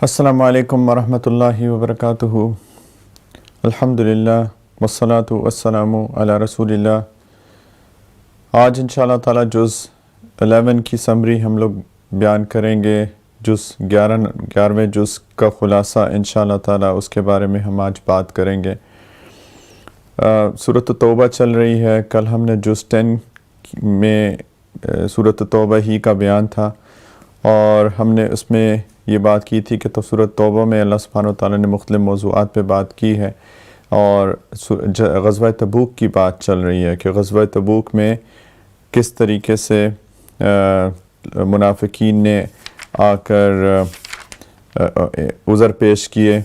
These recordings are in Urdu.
السلام علیکم ورحمۃ اللہ وبرکاتہ۔ الحمدللہ والصلاة والسلام علی رسول اللہ۔ آج انشاءاللہ تعالی جز 11 کی سمری ہم لوگ بیان کریں گے۔ جز 11ویں جز کا خلاصہ انشاءاللہ تعالی اس کے بارے میں ہم آج بات کریں گے۔ سورۃ توبہ چل رہی ہے۔ کل ہم نے جز 10 میں سورۃ توبہ ہی کا بیان تھا، اور ہم نے اس میں یہ بات کی تھی کہ تو سورۃ توبہ میں اللہ سبحانہ وتعالی نے مختلف موضوعات پہ بات کی ہے، اور غزوہ تبوک کی بات چل رہی ہے کہ غزوہ تبوک میں کس طریقے سے منافقین نے آ کر عذر پیش کیے۔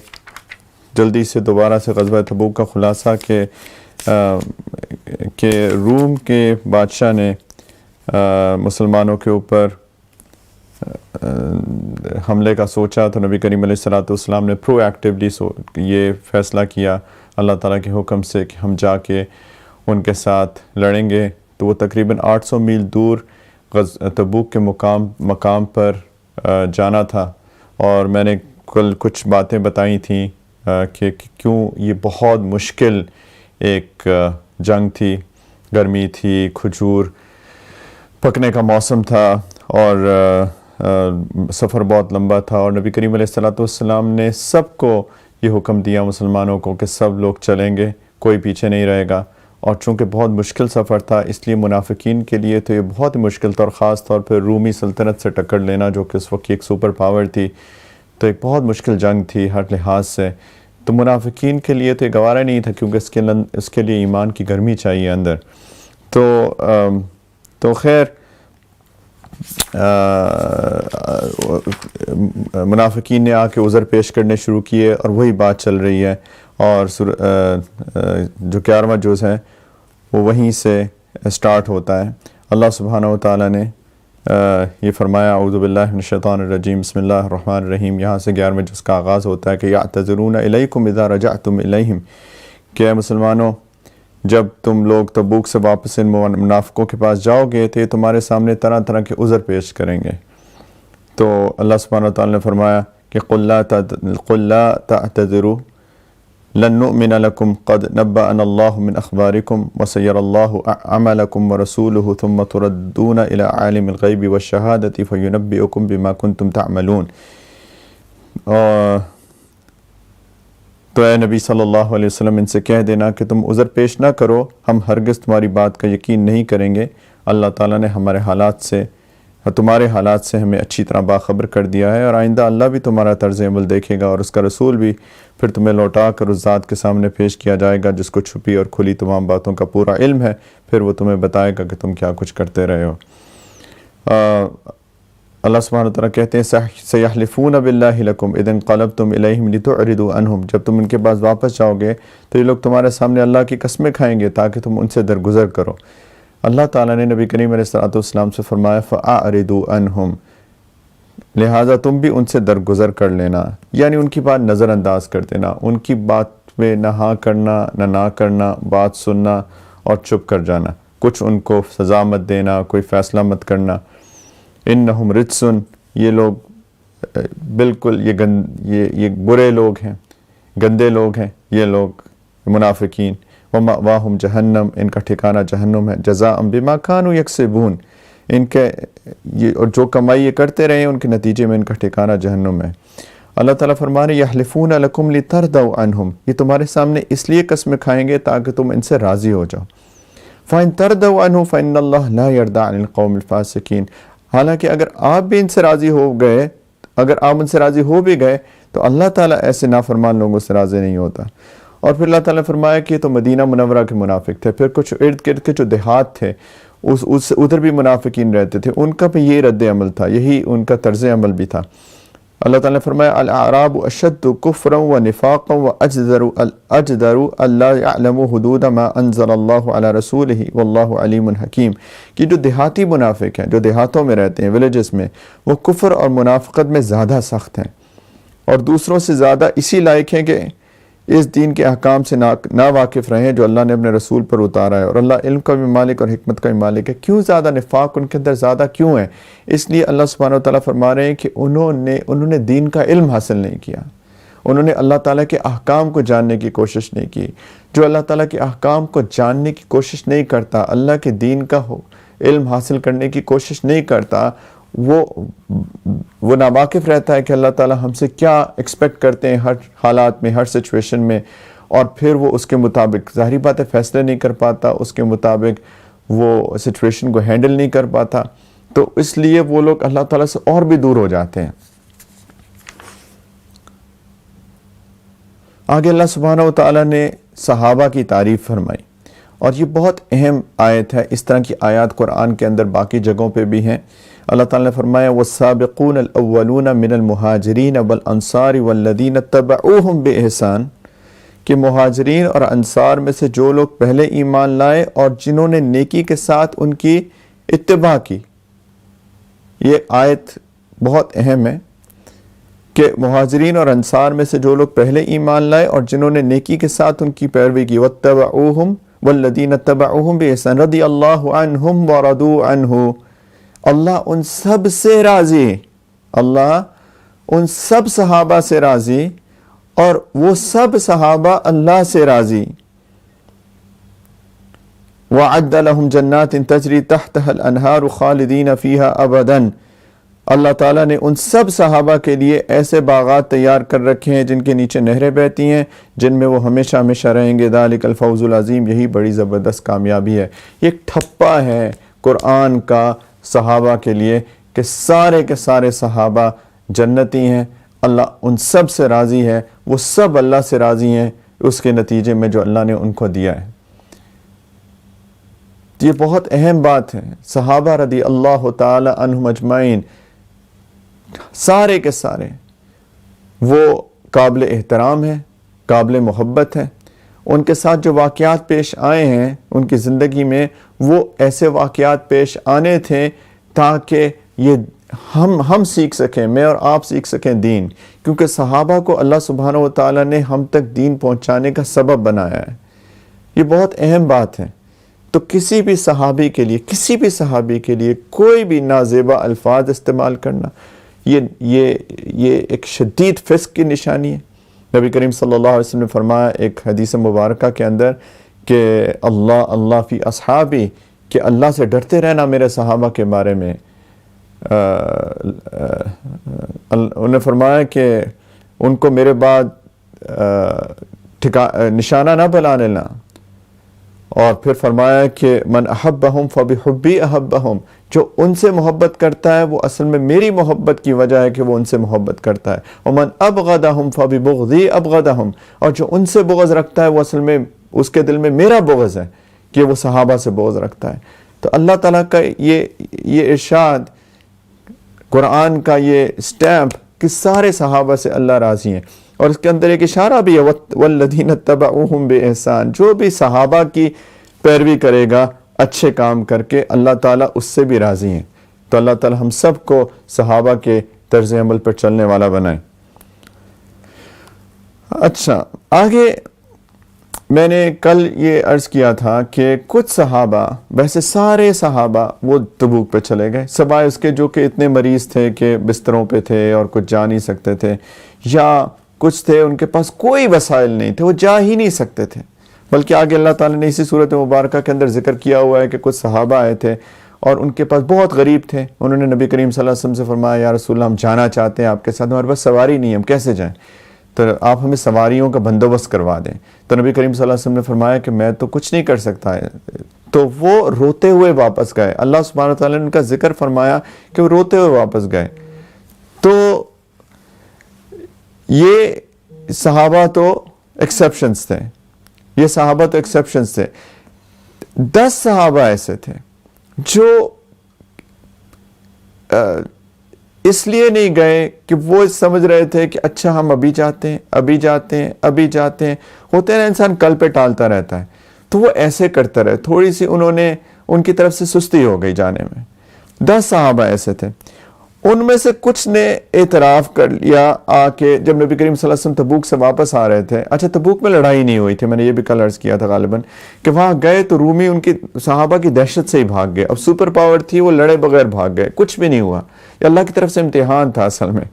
جلدی سے دوبارہ سے غزوہ تبوک کا خلاصہ کہ روم کے بادشاہ نے مسلمانوں کے اوپر حملے کا سوچا، تو نبی کریم علیہ السلام نے پرو ایکٹیولی یہ فیصلہ کیا اللہ تعالیٰ کے حکم سے کہ ہم جا کے ان کے ساتھ لڑیں گے۔ تو وہ تقریباً 800 میل دور تبوک کے مقام پر جانا تھا، اور میں نے کل کچھ باتیں بتائی تھیں کہ کیوں یہ بہت مشکل ایک جنگ تھی۔ گرمی تھی، کھجور پکنے کا موسم تھا، اور سفر بہت لمبا تھا، اور نبی کریم علیہ السلام نے سب کو یہ حکم دیا مسلمانوں کو کہ سب لوگ چلیں گے، کوئی پیچھے نہیں رہے گا۔ اور چونکہ بہت مشکل سفر تھا، اس لیے منافقین کے لیے تو یہ بہت مشکل تھا، اور خاص طور پہ رومی سلطنت سے ٹکر لینا جو کہ اس وقت کی ایک سپر پاور تھی، تو ایک بہت مشکل جنگ تھی ہر لحاظ سے۔ تو منافقین کے لیے تو یہ گوارا نہیں تھا، کیونکہ اس کے لیے ایمان کی گرمی چاہیے اندر۔ تو خیر منافقین نے آ کے عذر پیش کرنے شروع کیے، اور وہی بات چل رہی ہے، اور جو 11واں جز ہے وہ وہیں سے سٹارٹ ہوتا ہے۔ اللہ سبحانہ وتعالی نے یہ فرمایا، اعوذ باللہ من الشیطان الرجیم، بسم اللہ الرحمن الرحیم۔ یہاں سے 11ویں جز کا آغاز ہوتا ہے کہ یعتذرون الیکم اذا رجعتم الیہم، کہ اے مسلمانوں جب تم لوگ تبوک سے واپس ان منافقوں کے پاس جاؤ گے تو یہ تمہارے سامنے طرح طرح کے عذر پیش کریں گے۔ تو اللہ سبحانہ وتعالی نے فرمایا کہ قل لا تعتذروا لن نؤمن لكم قد نبأنا الله من اخباركم وسيرى الله عملكم ورسوله ثم تردون الى عالم الغيب والشهادة فينبئكم بما كنتم تعملون۔ تو اے نبی صلی اللہ علیہ وسلم ان سے کہہ دینا کہ تم عذر پیش نہ کرو، ہم ہرگز تمہاری بات کا یقین نہیں کریں گے۔ اللہ تعالیٰ نے تمہارے حالات سے ہمیں اچھی طرح باخبر کر دیا ہے، اور آئندہ اللہ بھی تمہارا طرز عمل دیکھے گا، اور اس کا رسول بھی پھر تمہیں لوٹا کر اس ذات کے سامنے پیش کیا جائے گا جس کو چھپی اور کھلی تمام باتوں کا پورا علم ہے، پھر وہ تمہیں بتائے گا کہ تم کیا کچھ کرتے رہے ہو۔ اللہ سبحانہ وتعالیٰ کہتے ہیں سَيَحْلِفُونَ بِاللَّهِ لَكُمْ إِذْ انقلبتم إِلَيْهِمْ لِتُعْرِضُوا عَنْهُمْ، جب تم ان کے پاس واپس جاؤ گے تو یہ لوگ تمہارے سامنے اللہ کی قسمیں کھائیں گے تاکہ تم ان سے درگزر کرو۔ اللہ تعالیٰ نے نبی کریم علیہ السلام سے فرمایا فَأَعْرِضُوا عَنْهُمْ، لہٰذا تم بھی ان سے درگزر کر لینا، یعنی ان کی بات نظر انداز کر دینا، ان کی بات میں نہ ہاں کرنا نہ کرنا، بات سننا اور چپ کر جانا، کچھ ان کو سزا مت دینا، کوئی فیصلہ مت کرنا۔ انہم رجسن، یہ لوگ بالکل یہ برے لوگ ہیں، گندے لوگ ہیں یہ لوگ منافقین۔ ومأواہم جہنم، ان کا ٹھکانہ جہنم ہے۔ جزاء بما کانوا یکسبون، ان کے اور جو کمائی یہ کرتے رہے ان کے نتیجے میں ان کا ٹھکانہ جہنم ہے۔ اللہ تعالیٰ فرما رہے یحلفون لکم لترضوا عنہم، یہ تمہارے سامنے اس لیے قسمیں کھائیں گے تاکہ تم ان سے راضی ہو جاؤ۔ فَإِن تَرْضَوْا عَنْهُ فَإِنَّ اللَّهَ لَا يَرْضَىٰ عَنِ الْقَوْمِ الْفَاسِقِينَ، حالانکہ اگر آپ بھی ان سے راضی ہو گئے، اگر آپ ان سے راضی ہو بھی گئے تو اللہ تعالیٰ ایسے نافرمان لوگوں سے راضی نہیں ہوتا۔ اور پھر اللہ تعالیٰ نے فرمایا کہ یہ تو مدینہ منورہ کے منافق تھے، پھر کچھ ارد گرد کے جو دیہات تھے ادھر بھی منافقین رہتے تھے، ان کا بھی یہ رد عمل تھا، یہی ان کا طرز عمل بھی تھا۔ اللہ تعالیٰ نے فرمایا الاعراب اشد کفرا ونفاقا واجدر الا يعلموا حدود ما انزل اللہ علی رسولہ واللہ علیم حکیم، کہ جو دیہاتی منافق ہیں، جو دیہاتوں میں رہتے ہیں، ولیجز میں، وہ کفر اور منافقت میں زیادہ سخت ہیں، اور دوسروں سے زیادہ اسی لائق ہیں کہ اس دین کے احکام سے نا واقف رہے جو اللہ نے اپنے رسول پر اتارا ہے، اور اللہ علم کا بھی مالک اور حکمت کا بھی مالک ہے۔ کیوں زیادہ نفاق ان کے اندر زیادہ کیوں ہے؟ اس لیے اللہ سبحانہ وتعالیٰ فرما رہے ہیں کہ انہوں نے دین کا علم حاصل نہیں کیا، انہوں نے اللہ تعالیٰ کے احکام کو جاننے کی کوشش نہیں کی۔ جو اللہ تعالیٰ کے احکام کو جاننے کی کوشش نہیں کرتا، اللہ کے دین کا علم حاصل کرنے کی کوشش نہیں کرتا، وہ ناواقف رہتا ہے کہ اللہ تعالیٰ ہم سے کیا ایکسپیکٹ کرتے ہیں ہر حالات میں، ہر سچویشن میں، اور پھر وہ اس کے مطابق ظاہری بات ہے فیصلے نہیں کر پاتا، اس کے مطابق وہ سچویشن کو ہینڈل نہیں کر پاتا، تو اس لیے وہ لوگ اللہ تعالیٰ سے اور بھی دور ہو جاتے ہیں۔ آگے اللہ سبحانہ وتعالیٰ نے صحابہ کی تعریف فرمائی، اور یہ بہت اہم آیت ہے۔ اس طرح کی آیات قرآن کے اندر باقی جگہوں پہ بھی ہیں۔ اللہ تعالیٰ نے فرمایا وَالسَّابِقُونَ الْأَوَّلُونَ مِنَ الْمُهَاجِرِينَ وَالْأَنصَارِ وَالَّذِينَ اتَّبَعُوهُمْ بِإِحْسَانٍ کہ مہاجرین اور انصار میں سے جو لوگ پہلے ایمان لائے اور جنہوں نے نیکی کے ساتھ ان کی اتباع کی۔ یہ آیت بہت اہم ہے کہ مہاجرین اور انصار میں سے جو لوگ پہلے ایمان لائے اور جنہوں نے نیکی کے ساتھ ان کی پیروی کی، وَاتَّبَعُوهُمْ وَالَّذِينَ اتَّبَعُوهُمْ بِإِحْسَانٍ رَضِيَ اللَّهُ عَنْهُمْ وَرَضُوا عَنْهُ اللہ ان سب سے راضی، اللہ ان سب صحابہ سے راضی اور وہ سب صحابہ اللہ سے راضی۔ وَعَدَّ لَهُمْ جَنَّاتٍ تَجْرِي تَحْتَهَا الْأَنْهَارُ خَالِدِينَ فِيهَا أَبَدًا اللہ تعالیٰ نے ان سب صحابہ کے لیے ایسے باغات تیار کر رکھے ہیں جن کے نیچے نہریں بہتی ہیں، جن میں وہ ہمیشہ ہمیشہ رہیں گے۔ ذَلِكَ الْفَوْزُ الْعَظِيمُ یہی بڑی زبردست کامیابی ہے۔ یہ ایک ٹھپا ہے قرآن کا صحابہ کے لیے کہ سارے کے سارے صحابہ جنتی ہیں، اللہ ان سب سے راضی ہے، وہ سب اللہ سے راضی ہیں اس کے نتیجے میں جو اللہ نے ان کو دیا ہے۔ یہ بہت اہم بات ہے۔ صحابہ رضی اللہ تعالی عنہم اجمعین سارے کے سارے وہ قابل احترام ہیں، قابل محبت ہیں۔ ان کے ساتھ جو واقعات پیش آئے ہیں ان کی زندگی میں، وہ ایسے واقعات پیش آنے تھے تاکہ یہ ہم سیکھ سکیں، میں اور آپ سیکھ سکیں دین، کیونکہ صحابہ کو اللہ سبحانہ وتعالیٰ نے ہم تک دین پہنچانے کا سبب بنایا ہے۔ یہ بہت اہم بات ہے۔ تو کسی بھی صحابی کے لیے کوئی بھی نازیبا الفاظ استعمال کرنا یہ ایک شدید فسق کی نشانی ہے۔ نبی کریم صلی اللہ علیہ وسلم نے فرمایا ایک حدیث مبارکہ کے اندر کہ اللہ فی اصحابی کہ اللہ سے ڈرتے رہنا میرے صحابہ کے بارے میں۔ انہوں نے فرمایا کہ ان کو میرے بعد نشانہ نہ بنا لینا، اور پھر فرمایا کہ من احبہم فبحبی احبہم جو ان سے محبت کرتا ہے وہ اصل میں میری محبت کی وجہ ہے کہ وہ ان سے محبت کرتا ہے، ومن ابغضہم فببغضی ابغضہم اور جو ان سے بغض رکھتا ہے وہ اصل میں اس کے دل میں میرا بغض ہے کہ وہ صحابہ سے بغض رکھتا ہے۔ تو اللہ تعالیٰ کا یہ ارشاد، قرآن کا یہ سٹیمپ کہ سارے صحابہ سے اللہ راضی ہیں، اور اس کے اندر ایک اشارہ بھی ہے والذین اتبعوہم بإحسان جو بھی صحابہ کی پیروی کرے گا اچھے کام کر کے اللہ تعالیٰ اس سے بھی راضی ہیں۔ تو اللہ تعالیٰ ہم سب کو صحابہ کے طرز عمل پر چلنے والا بنائے۔ اچھا، آگے میں نے کل یہ عرض کیا تھا کہ کچھ صحابہ، ویسے سارے صحابہ وہ تبوک پہ چلے گئے سوائے اس کے جو کہ اتنے مریض تھے کہ بستروں پہ تھے اور کچھ جا نہیں سکتے تھے، یا کچھ تھے ان کے پاس کوئی وسائل نہیں تھے، وہ جا ہی نہیں سکتے تھے۔ بلکہ آگے اللہ تعالیٰ نے اسی صورت مبارکہ کے اندر ذکر کیا ہوا ہے کہ کچھ صحابہ آئے تھے اور ان کے پاس بہت غریب تھے، انہوں نے نبی کریم صلی اللہ علیہ وسلم سے فرمایا یا رسول اللہ ہم جانا چاہتے ہیں آپ کے ساتھ، ہمارے پاس سواری نہیں ہے، ہم کیسے جائیں؟ تو آپ ہمیں سواریوں کا بندوبست کروا دیں۔ تو نبی کریم صلی اللہ علیہ وسلم نے فرمایا کہ میں تو کچھ نہیں کر سکتا ہے۔ تو وہ روتے ہوئے واپس گئے، اللہ سبحانہ وتعالیٰ نے ان کا ذکر فرمایا کہ وہ روتے ہوئے واپس گئے۔ تو یہ صحابہ تو ایکسیپشنز تھے، 10 صحابہ ایسے تھے جو اس لیے نہیں گئے کہ وہ سمجھ رہے تھے کہ اچھا ہم ابھی جاتے ہیں، ہوتے ہیں انسان کل پہ ٹالتا رہتا ہے، تو وہ ایسے کرتا رہے، تھوڑی سی ان کی طرف سے سستی ہو گئی جانے میں۔ 10 صحابہ ایسے تھے، ان میں سے کچھ نے اعتراف کر لیا آ کے جب نبی کریم صلی اللہ علیہ وسلم تبوک سے واپس آ رہے تھے. اچھا تبوک میں لڑائی نہیں ہوئی تھی, میں نے یہ بھی کل عرض کیا تھا غالباً کہ وہاں گئے تو رومی ان کی صحابہ کی دہشت سے ہی بھاگ گئے. اب سپر پاور تھی, وہ لڑے بغیر بھاگ گئے, کچھ بھی نہیں ہوا. یہ اللہ کی طرف سے امتحان تھا, اصل میں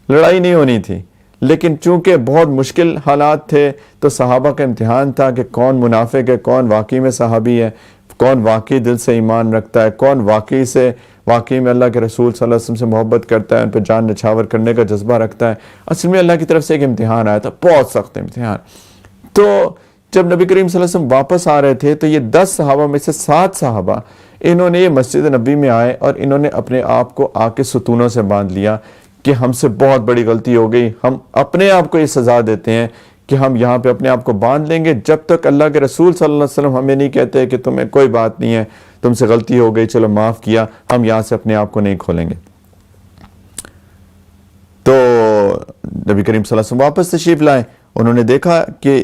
لڑائی نہیں ہونی تھی, لیکن چونکہ بہت مشکل حالات تھے تو صحابہ کا امتحان تھا کہ کون منافق ہے, کون واقعی میں صحابی ہے, کون واقعی دل سے ایمان رکھتا ہے, کون واقعی میں اللہ کے رسول صلی اللہ علیہ وسلم سے محبت کرتا ہے, ان پہ جان نچھاور کرنے کا جذبہ رکھتا ہے. اصل میں اللہ کی طرف سے ایک امتحان آیا تھا, بہت سخت امتحان. تو جب نبی کریم صلی اللہ علیہ وسلم واپس آ رہے تھے تو یہ 10 صحابہ میں سے 7 صحابہ انہوں نے یہ مسجد نبی میں آئے اور انہوں نے اپنے آپ کو آ کے ستونوں سے باندھ لیا کہ ہم سے بہت بڑی غلطی ہو گئی, ہم اپنے آپ کو یہ سزا دیتے ہیں کہ ہم یہاں پہ اپنے آپ کو باندھ لیں گے جب تک اللہ کے رسول صلی اللہ علیہ وسلم ہمیں نہیں کہتے کہ تمہیں کوئی بات نہیں ہے, تم سے غلطی ہو گئی, چلو معاف کیا, ہم یہاں سے اپنے آپ کو نہیں کھولیں گے. تو نبی کریم صلی اللہ علیہ وسلم واپس تشریف لائے. انہوں نے دیکھا کہ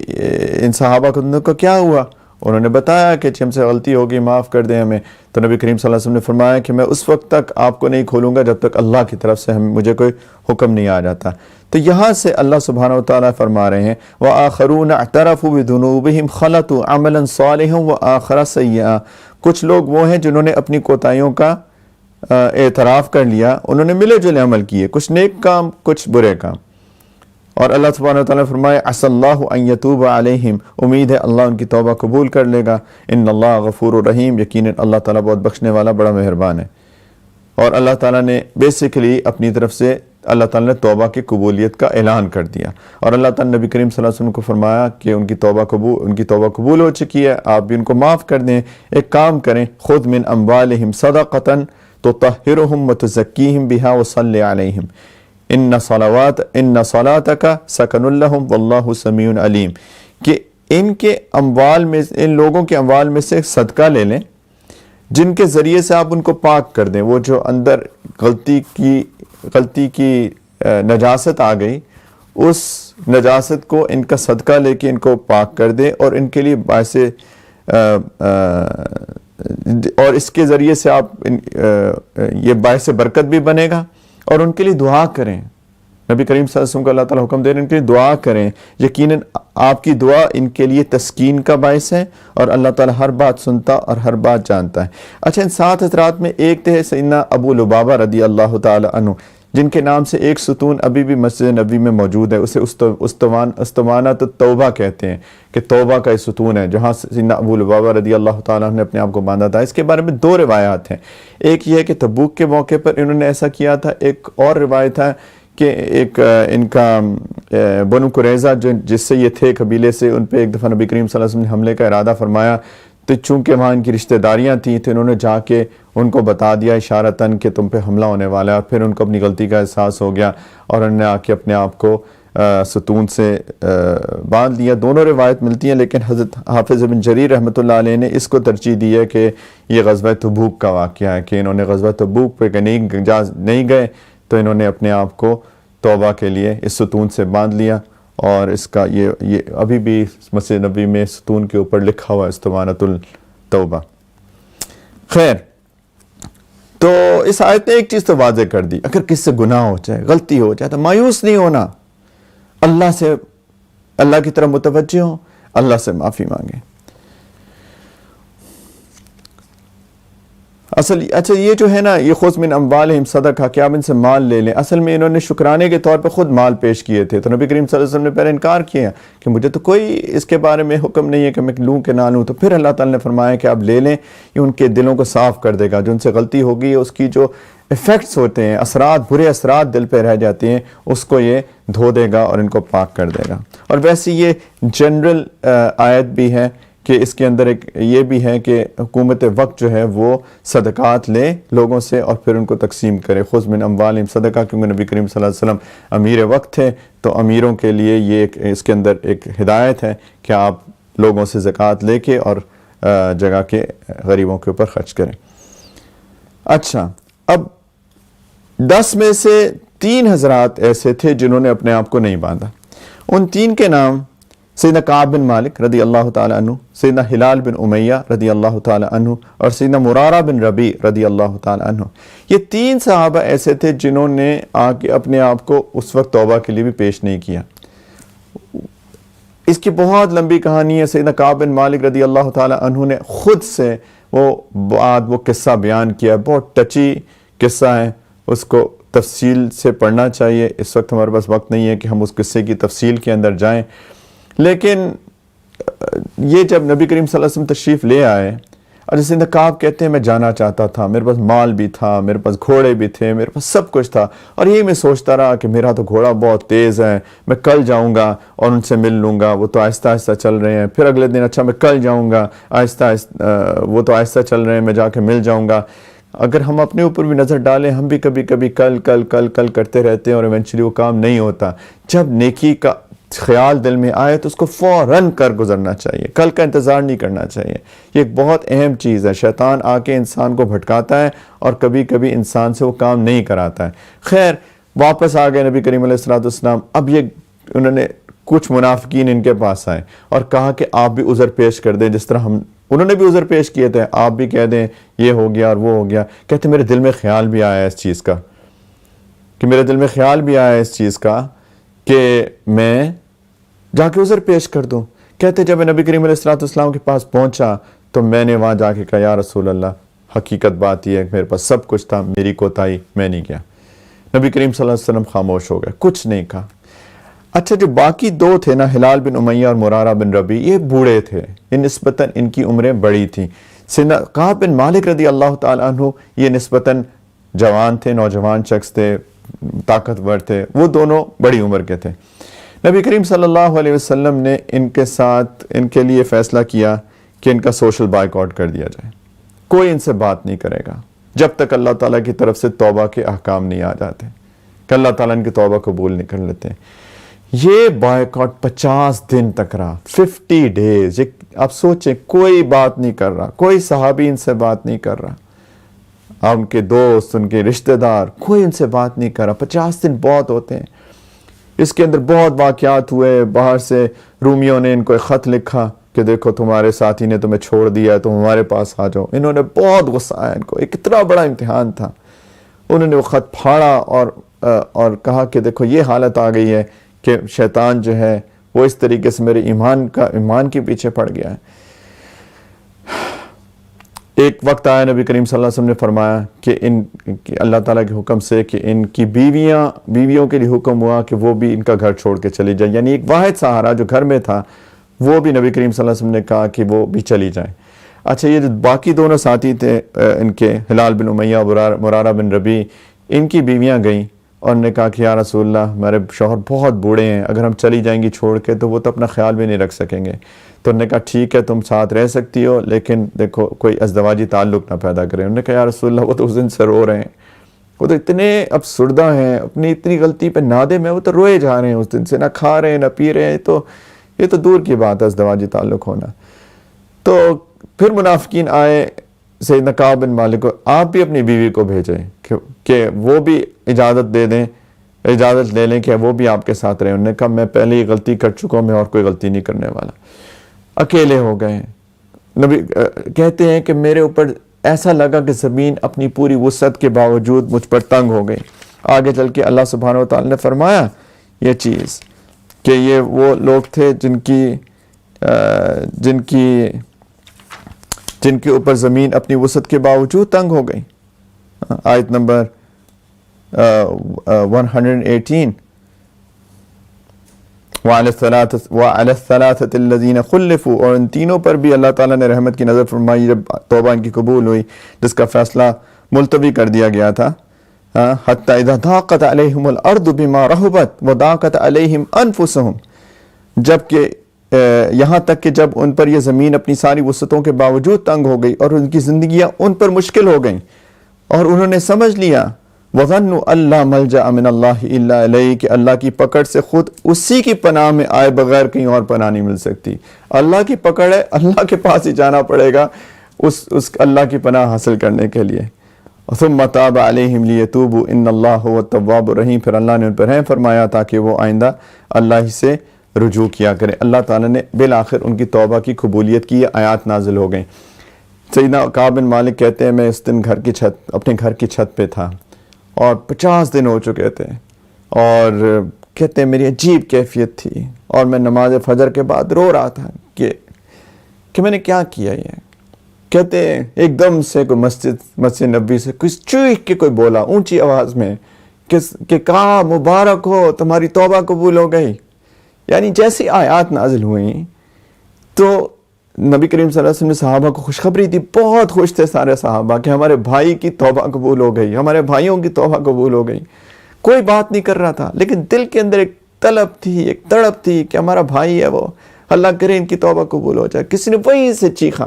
ان صحابہ کو کیا ہوا, انہوں نے بتایا کہ ہم سے غلطی ہوگی, معاف کر دیں ہمیں. تو نبی کریم صلی اللہ علیہ وسلم نے فرمایا کہ میں اس وقت تک آپ کو نہیں کھولوں گا جب تک اللہ کی طرف سے مجھے کوئی حکم نہیں آ جاتا. تو یہاں سے اللہ سبحانہ و تعالیٰ فرما رہے ہیں وَآخَرُونَ اعْتَرَفُوا بِذُنُوبِهِمْ خَلَطُوا عَمَلًا صَالِحًا وَآخَرَ سَيِّئًا. کچھ لوگ وہ ہیں جنہوں نے اپنی کوتاہیوں کا اعتراف کر لیا, انہوں نے ملے جلے عمل کیے, کچھ نیک کام کچھ برے کام. اور اللہ سبحانہ وتعالیٰ نے فرمایا عَسَى اللَّهُ أَن يَتُوبَ عَلَيْهِمْ, امید ہے اللہ ان کی توبہ قبول کر لے گا. ان اللہ غفور الرحیم, یقیناً اللہ تعالیٰ بہت بخشنے والا بڑا مہربان ہے. اور اللہ تعالیٰ نے بیسیکلی اپنی طرف سے اللہ تعالیٰ نے توبہ کی قبولیت کا اعلان کر دیا. اور اللہ تعالیٰ نے نبی کریم صلی اللہ علیہ وسلم کو فرمایا کہ ان کی توبہ قبول ہو چکی ہے, آپ بھی ان کو معاف کر دیں. ایک کام کریں, خذ من اموالہم صدقۃ تطہرہم وتزکیہم بہا وصلی علیہم ان صلاتک سکن لہم واللہ سمیع علیم. کہ ان کے اموال میں, ان لوگوں کے اموال میں سے صدقہ لے لیں جن کے ذریعے سے آپ ان کو پاک کر دیں. وہ جو اندر غلطی کی نجاست آ گئی, اس نجاست کو ان کا صدقہ لے کے ان کو پاک کر دیں اور ان کے لیے باعث اور اس کے ذریعے سے آپ یہ باعث برکت بھی بنے گا. اور ان کے لیے دعا کریں, نبی کریم صلی اللہ علیہ وسلم کو اللہ تعالیٰ حکم دے رہے ہیں ان کے لیے دعا کریں, یقیناً آپ کی دعا ان کے لیے تسکین کا باعث ہے اور اللہ تعالیٰ ہر بات سنتا اور ہر بات جانتا ہے. اچھا, ان 7 حضرات میں ایک تھے سیدنا ابو لبابہ رضی اللہ تعالیٰ عنہ, جن کے نام سے ایک ستون ابھی بھی مسجد نبی میں موجود ہے, اسے استوانۃ التوبہ کہتے ہیں کہ توبہ کا ستون ہے, جہاں سیدنا ابو لبابہ رضی اللہ تعالیٰ عنہ نے اپنے آپ کو باندھا تھا. اس کے بارے میں 2 روایات ہیں. ایک یہ ہے کہ تبوک کے موقع پر انہوں نے ایسا کیا تھا, ایک اور روایت ہے کہ ایک ان کا بنو قریظہ جس سے یہ تھے قبیلے سے, ان پہ ایک دفعہ نبی کریم صلی اللہ علیہ وسلم نے حملے کا ارادہ فرمایا. تو چونکہ وہاں ان کی رشتہ داریاں تھیں تو انہوں نے جا کے ان کو بتا دیا اشارتاً کہ تم پہ حملہ ہونے والا ہے, اور پھر ان کو اپنی غلطی کا احساس ہو گیا اور انہوں نے آ کے اپنے آپ کو ستون سے باندھ لیا. دونوں روایت ملتی ہیں, لیکن حضرت حافظ ابن جریر رحمۃ اللہ علیہ نے اس کو ترجیح دی ہے کہ یہ غزوہ تبوک کا واقعہ ہے, کہ انہوں نے غزوہ تبوک پہ نہیں گئے تو انہوں نے اپنے آپ کو توبہ کے لیے اس ستون سے باندھ لیا. اور اس کا یہ ابھی بھی مسجد نبی میں ستون کے اوپر لکھا ہوا ہے استوانۃ التوبہ. خیر, تو اس آیت نے ایک چیز تو واضح کر دی, اگر کس سے گناہ ہو جائے, غلطی ہو جائے, تو مایوس نہیں ہونا, اللہ کی طرف متوجہ ہوں, اللہ سے معافی مانگیں. اچھا, یہ جو ہے نا, یہ خذ من اموالہم صدقہ, کہ آپ ان سے مال لے لیں. اصل میں انہوں نے شکرانے کے طور پہ خود مال پیش کیے تھے, تو نبی کریم صلی اللہ علیہ وسلم نے پہلے انکار کیا کہ مجھے تو کوئی اس کے بارے میں حکم نہیں ہے کہ میں لوں کہ نہ لوں. تو پھر اللہ تعالیٰ نے فرمایا کہ آپ لے لیں, یہ ان کے دلوں کو صاف کر دے گا. جو ان سے غلطی ہوگی, اس کی جو ایفیکٹس ہوتے ہیں, اثرات, برے اثرات دل پہ رہ جاتے ہیں, اس کو یہ دھو دے گا اور ان کو پاک کر دے گا. اور ویسے یہ جنرل آیت بھی ہے کہ اس کے اندر ایک یہ بھی ہے کہ حکومت وقت جو ہے وہ صدقات لے لوگوں سے اور پھر ان کو تقسیم کرے. خذ من اموالہم صدقہ, کیونکہ نبی کریم صلی اللہ علیہ وسلم امیر وقت تھے, تو امیروں کے لیے یہ اس کے اندر ایک ہدایت ہے کہ آپ لوگوں سے زکوٰۃ لے کے اور جگہ کے غریبوں کے اوپر خرچ کریں. اچھا, اب 10 میں سے 3 حضرات ایسے تھے جنہوں نے اپنے آپ کو نہیں باندھا. ان 3 کے نام سیدنا کعب بن مالک رضی اللہ تعالیٰ عنہ، سیدنا ہلال بن امیہ رضی اللہ تعالیٰ عنہ اور سیدنا مرارہ بن ربیع رضی اللہ تعالیٰ عنہ، یہ 3 صحابہ ایسے تھے جنہوں نے آگے اپنے آپ کو اس وقت توبہ کے لیے بھی پیش نہیں کیا۔ اس کی بہت لمبی کہانی ہے۔ سیدنا کعب بن مالک رضی اللہ تعالیٰ عنہ نے خود سے وہ قصہ بیان کیا، بہت ٹچی قصہ ہے، اس کو تفصیل سے پڑھنا چاہیے۔ اس وقت ہمارے پاس وقت نہیں ہے کہ ہم اس قصے کی تفصیل کے اندر جائیں، لیکن یہ جب نبی کریم صلی اللہ علیہ وسلم تشریف لے آئے اور جیسے کعب کہتے ہیں میں جانا چاہتا تھا، میرے پاس مال بھی تھا، میرے پاس گھوڑے بھی تھے، میرے پاس سب کچھ تھا، اور یہی میں سوچتا رہا کہ میرا تو گھوڑا بہت تیز ہے، میں کل جاؤں گا اور ان سے مل لوں گا، وہ تو آہستہ آہستہ چل رہے ہیں۔ پھر اگلے دن اچھا میں کل جاؤں گا، وہ تو آہستہ چل رہے ہیں، میں جا کے مل جاؤں گا۔ اگر ہم اپنے اوپر بھی نظر ڈالیں، ہم بھی کبھی کبھی کل کل کل کل کرتے رہتے ہیں اور ایونچولی وہ کام نہیں ہوتا۔ جب نیکی کا خیال دل میں آئے تو اس کو فوراً کر گزرنا چاہیے، کل کا انتظار نہیں کرنا چاہیے۔ یہ ایک بہت اہم چیز ہے، شیطان آ کے انسان کو بھٹکاتا ہے اور کبھی کبھی انسان سے وہ کام نہیں کراتا ہے۔ خیر، واپس آ گئے نبی کریم علیہ السلام۔ اب یہ انہوں نے کچھ منافقین ان کے پاس آئے اور کہا کہ آپ بھی عذر پیش کر دیں، جس طرح انہوں نے بھی عذر پیش کیے تھے، آپ بھی کہہ دیں یہ ہو گیا اور وہ ہو گیا۔ کہتے میرے دل میں خیال بھی آیا اس چیز کا، کہ میں جا کے عذر پیش کر دوں۔ کہتے جب میں نبی کریم علیہ السلام کے پاس پہنچا تو میں نے وہاں جا کے کہا یا رسول اللہ، حقیقت بات یہ ہے کہ میرے پاس سب کچھ تھا، میری کوتاہی، میں نہیں گیا۔ نبی کریم صلی اللہ علیہ وسلم خاموش ہو گئے، کچھ نہیں کہا۔ اچھا، جو باقی 2 تھے نا، ہلال بن امیہ اور مرارہ بن ربیع، یہ بوڑھے تھے، یہ نسبتاً ان کی عمریں بڑی تھیں۔ سیدنا کعب بن مالک رضی اللہ تعالیٰ عنہ یہ نسبتاً جوان تھے، نوجوان شخص تھے، طاقتور تھے، وہ دونوں بڑی عمر کے تھے۔ نبی کریم صلی اللہ علیہ وسلم نے ان کے لیے فیصلہ کیا کہ ان کا سوشل بائیکاٹ کر دیا جائے، کوئی ان سے بات نہیں کرے گا جب تک اللہ تعالیٰ کی طرف سے توبہ کے احکام نہیں آ جاتے، کہ اللہ تعالیٰ ان کی توبہ قبول نہیں کر لیتے۔ یہ بائیکاٹ 50 دن تک رہا، 50 days۔ آپ سوچیں، کوئی بات نہیں کر رہا، کوئی صحابی ان سے بات نہیں کر رہا، ان کے دوست، ان کے رشتہ دار، کوئی ان سے بات نہیں کر رہا۔ 50 دن بہت ہوتے ہیں۔ اس کے اندر بہت واقعات ہوئے، باہر سے رومیوں نے ان کو ایک خط لکھا کہ دیکھو تمہارے ساتھی نے تمہیں چھوڑ دیا ہے، تم ہمارے پاس آ جاؤ۔ انہوں نے بہت غصہ آیا ان کو، ایک اتنا بڑا امتحان تھا۔ انہوں نے وہ خط پھاڑا اور کہا کہ دیکھو یہ حالت آ گئی ہے کہ شیطان جو ہے وہ اس طریقے سے میرے ایمان کے پیچھے پڑ گیا ہے۔ ایک وقت آیا، نبی کریم صلی اللہ علیہ وسلم نے فرمایا کہ اللہ تعالیٰ کے حکم سے کہ ان کی بیویوں کے لیے حکم ہوا کہ وہ بھی ان کا گھر چھوڑ کے چلی جائیں، یعنی ایک واحد سہارا جو گھر میں تھا وہ بھی نبی کریم صلی اللہ علیہ وسلم نے کہا کہ وہ بھی چلی جائیں۔ اچھا، یہ جو باقی دونوں ساتھی تھے ان کے، ہلال بن امیہ، مرارہ بن ربیع، ان کی بیویاں گئیں اور نے کہا کہ یا رسول اللہ، ہمارے شوہر بہت بوڑھے ہیں، اگر ہم چلی جائیں گی چھوڑ کے تو وہ تو اپنا خیال بھی نہیں رکھ سکیں گے۔ تو انہوں نے کہا ٹھیک ہے، تم ساتھ رہ سکتی ہو، لیکن دیکھو کوئی ازدواجی تعلق نہ پیدا کرے۔ انہوں نے کہا یا رسول اللہ، وہ تو اس دن سے رو رہے ہیں، وہ تو اتنے افسردہ ہیں، اپنی اتنی غلطی پہ نادم ہیں، وہ تو روئے جا رہے ہیں اس دن سے، نہ کھا رہے ہیں نہ پی رہے ہیں، تو یہ تو دور کی بات ہے ازدواجی تعلق ہونا۔ تو پھر منافقین آئے سیدنا کعب بن مالک کو، آپ بھی اپنی بیوی کو بھیجیں کہ وہ بھی اجازت لے لیں کہ وہ بھی آپ کے ساتھ رہیں۔ انہوں نے کہا میں پہلے ہی غلطی کر چکا ہوں، میں اور کوئی غلطی نہیں کرنے والا۔ اکیلے ہو گئے۔ نبی کہتے ہیں کہ میرے اوپر ایسا لگا کہ زمین اپنی پوری وسعت کے باوجود مجھ پر تنگ ہو گئی۔ آگے چل کے اللہ سبحانہ وتعالی نے فرمایا یہ چیز کہ یہ وہ لوگ تھے جن کے اوپر زمین اپنی وسعت کے باوجود تنگ ہو گئی۔ آیت نمبر 118، وَعَلَى الثَّلَاثَةِ الَّذِينَ خُلِّفُوا، اور ان تینوں پر بھی اللہ تعالیٰ نے رحمت کی نظر فرمائی جب توبہ ان کی قبول ہوئی، جس کا فیصلہ ملتوی کر دیا گیا تھا۔ حَتَّى إِذَا ضَاقَتْ عَلَيْهِمُ الْأَرْضُ بِمَا رَحُبَتْ وَضَاقَتْ عَلَيْهِمْ أَنفُسُهُمْ، جبکہ یہاں تک کہ جب ان پر یہ زمین اپنی ساری وسعتوں کے باوجود تنگ ہو گئی اور ان کی زندگیاں ان پر مشکل ہو گئیں، اور انہوں نے سمجھ لیا وَظَنُّوا أَن لَّا مَلْجَأَ مِنَ اللَّهِ إِلَّا إِلَيْهِ، کہ اللہ کی پکڑ سے خود اسی کی پناہ میں آئے بغیر کہیں اور پناہ نہیں مل سکتی۔ اللہ کی پکڑ ہے، اللہ کے پاس ہی جانا پڑے گا اس اللہ کی پناہ حاصل کرنے کے لیے۔ ثُمَّ تَابَ عَلَيْهِمْ لِيَتُوبُوا إِنَّ اللَّهَ هُوَ التَّوَّابُ الرَّحِيمُ، پھر اللہ نے ان پر رحم فرمایا تاکہ وہ آئندہ اللہ ہی سے رجوع کیا کریں. اللہ تعالیٰ نے بالآخر ان کی توبہ کی قبولیت کی یہ آیات نازل ہو گئیں. سیدنا کعب بن مالک کہتے ہیں میں اس دن اپنے گھر کی چھت پہ تھا اور 50 دن ہو چکے تھے اور کہتے ہیں میری عجیب کیفیت تھی اور میں نماز فجر کے بعد رو رہا تھا کہ میں نے کیا کیا. یہ کہتے ہیں ایک دم سے کوئی مسجد نبی سے کوئی چیخ کے کوئی بولا اونچی آواز میں کہ کعب مبارک ہو تمہاری توبہ قبول ہو گئی. یعنی جیسی آیات نازل ہوئیں تو نبی کریم صلی اللہ علیہ وسلم نے صحابہ کو خوشخبری دی. بہت خوش تھے سارے صحابہ کہ ہمارے بھائی کی توبہ قبول ہو گئی, ہمارے بھائیوں کی توبہ قبول ہو گئی. کوئی بات نہیں کر رہا تھا لیکن دل کے اندر ایک طلب تھی, ایک تڑپ تھی کہ ہمارا بھائی ہے وہ, اللہ کرے ان کی توبہ قبول ہو جائے. کسی نے وہیں سے چیخا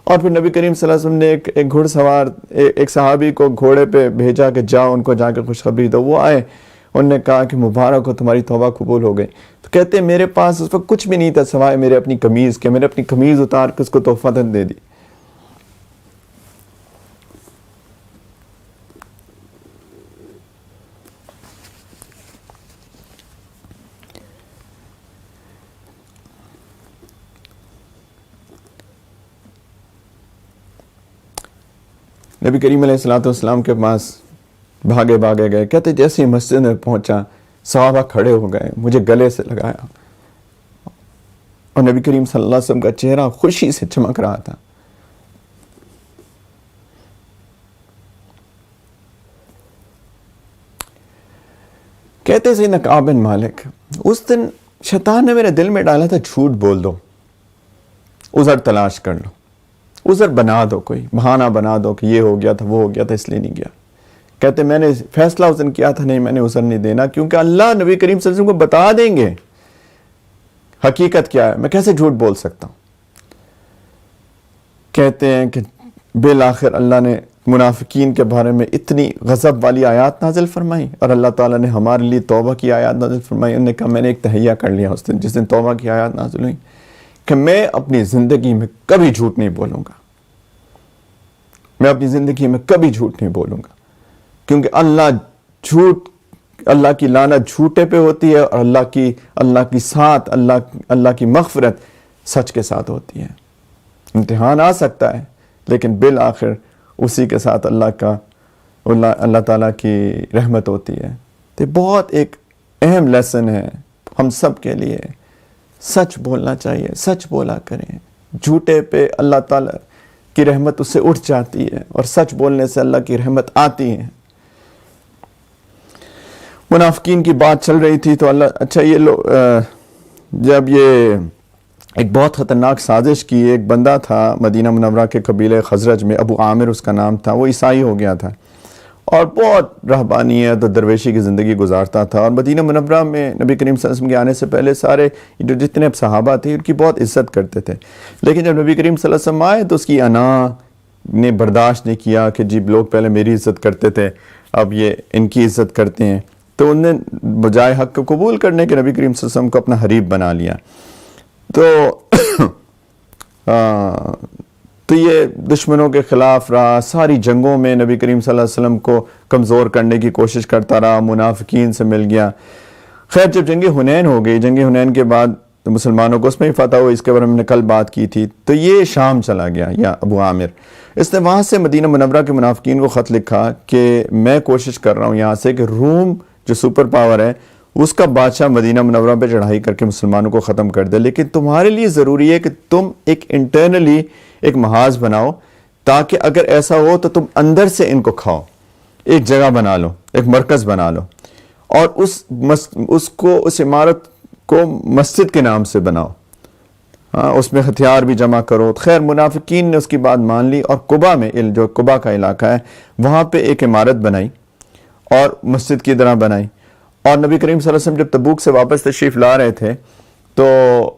اور پھر نبی کریم صلی اللہ علیہ وسلم نے ایک گھڑ سوار ایک صحابی کو گھوڑے پہ بھیجا کہ جاؤ ان کو جا کے خوشخبری دو. وہ آئے, انہوں نے کہا کہ مبارک ہو تمہاری توبہ قبول ہو گئی. تو کہتے ہیں میرے پاس اس وقت کچھ بھی نہیں تھا سوائے میرے اپنی قمیض کے. میں نے اپنی قمیض اتار کے اس کو تحفتاً دے دی. نبی کریم علیہ السلام کے پاس بھاگے گئے. کہتے جیسے ہی مسجد میں پہنچا صحابہ کھڑے ہو گئے, مجھے گلے سے لگایا اور نبی کریم صلی اللہ علیہ وسلم کا چہرہ خوشی سے چمک رہا تھا. کہتے سیدنا کعب بن مالک اس دن شیطان نے میرے دل میں ڈالا تھا جھوٹ بول دو, عذر تلاش کر لو, عذر بنا دو, کوئی بہانہ بنا دو کہ یہ ہو گیا تھا وہ ہو گیا تھا اس لیے نہیں گیا. کہتے میں نے فیصلہ اس دن کیا تھا نہیں میں نے عذر نہیں دینا کیونکہ اللہ نبی کریم صلی اللہ علیہ وسلم کو بتا دیں گے حقیقت کیا ہے, میں کیسے جھوٹ بول سکتا ہوں. کہتے ہیں کہ بالآخر اللہ نے منافقین کے بارے میں اتنی غضب والی آیات نازل فرمائی اور اللہ تعالیٰ نے ہمارے لیے توبہ کی آیات نازل فرمائی. انہوں نے کہا میں نے ایک تہیہ کر لیا اس دن جس دن توبہ کی آیات نازل ہوئی کہ میں اپنی زندگی میں کبھی جھوٹ نہیں بولوں گا, میں اپنی زندگی میں کبھی جھوٹ نہیں بولوں گا کیونکہ اللہ کی لعنت جھوٹے پہ ہوتی ہے اور اللہ کی ساتھ اللہ کی مغفرت سچ کے ساتھ ہوتی ہے. امتحان آ سکتا ہے لیکن بالآخر اسی کے ساتھ اللہ تعالیٰ کی رحمت ہوتی ہے. تو بہت ایک اہم لیسن ہے ہم سب کے لیے. سچ بولنا چاہیے, سچ بولا کریں. جھوٹے پہ اللہ تعالیٰ کی رحمت اس سے اٹھ جاتی ہے اور سچ بولنے سے اللہ کی رحمت آتی ہے. منافقین کی بات چل رہی تھی تو یہ جب یہ ایک بہت خطرناک سازش کی. ایک بندہ تھا مدینہ منورہ کے قبیلہ خزرج میں, ابو عامر اس کا نام تھا, وہ عیسائی ہو گیا تھا اور بہت رہبانیت اور درویشی کی زندگی گزارتا تھا. اور مدینہ منورہ میں نبی کریم صلی اللہ علیہ وسلم کے آنے سے پہلے سارے جتنے صحابہ تھے ان کی بہت عزت کرتے تھے. لیکن جب نبی کریم صلی اللہ علیہ وسلم آئے تو اس کی انا نے برداشت نہیں کیا کہ جی لوگ پہلے میری عزت کرتے تھے اب یہ ان کی عزت کرتے ہیں. تو انہوں نے بجائے حق کو قبول کرنے کے نبی کریم صلی اللہ علیہ وسلم کو اپنا حریف بنا لیا. تو یہ دشمنوں کے خلاف رہا, ساری جنگوں میں نبی کریم صلی اللہ علیہ وسلم کو کمزور کرنے کی کوشش کرتا رہا, منافقین سے مل گیا. خیر جب جنگ حنین ہو گئی, جنگ حنین کے بعد تو مسلمانوں کو اس میں ہی فتح ہو, اس کے بارے میں نے کل بات کی تھی. تو یہ شام چلا گیا یا ابو عامر, اس نے وہاں سے مدینہ منورہ کے منافقین کو خط لکھا کہ میں کوشش کر رہا ہوں یہاں سے کہ روم جو سپر پاور ہے اس کا بادشاہ مدینہ منورہ پہ چڑھائی کر کے مسلمانوں کو ختم کر دے, لیکن تمہارے لیے ضروری ہے کہ تم ایک انٹرنلی ایک محاذ بناؤ تاکہ اگر ایسا ہو تو تم اندر سے ان کو کھاؤ. ایک جگہ بنا لو, ایک مرکز بنا لو اور اس عمارت کو مسجد کے نام سے بناؤ, اس میں ہتھیار بھی جمع کرو. خیر منافقین نے اس کی بات مان لی اور قبا میں جو قبا کا علاقہ ہے وہاں پہ ایک عمارت بنائی اور مسجد کی طرح بنائی. اور نبی کریم صلی اللہ علیہ وسلم جب تبوک سے واپس تشریف لا رہے تھے تو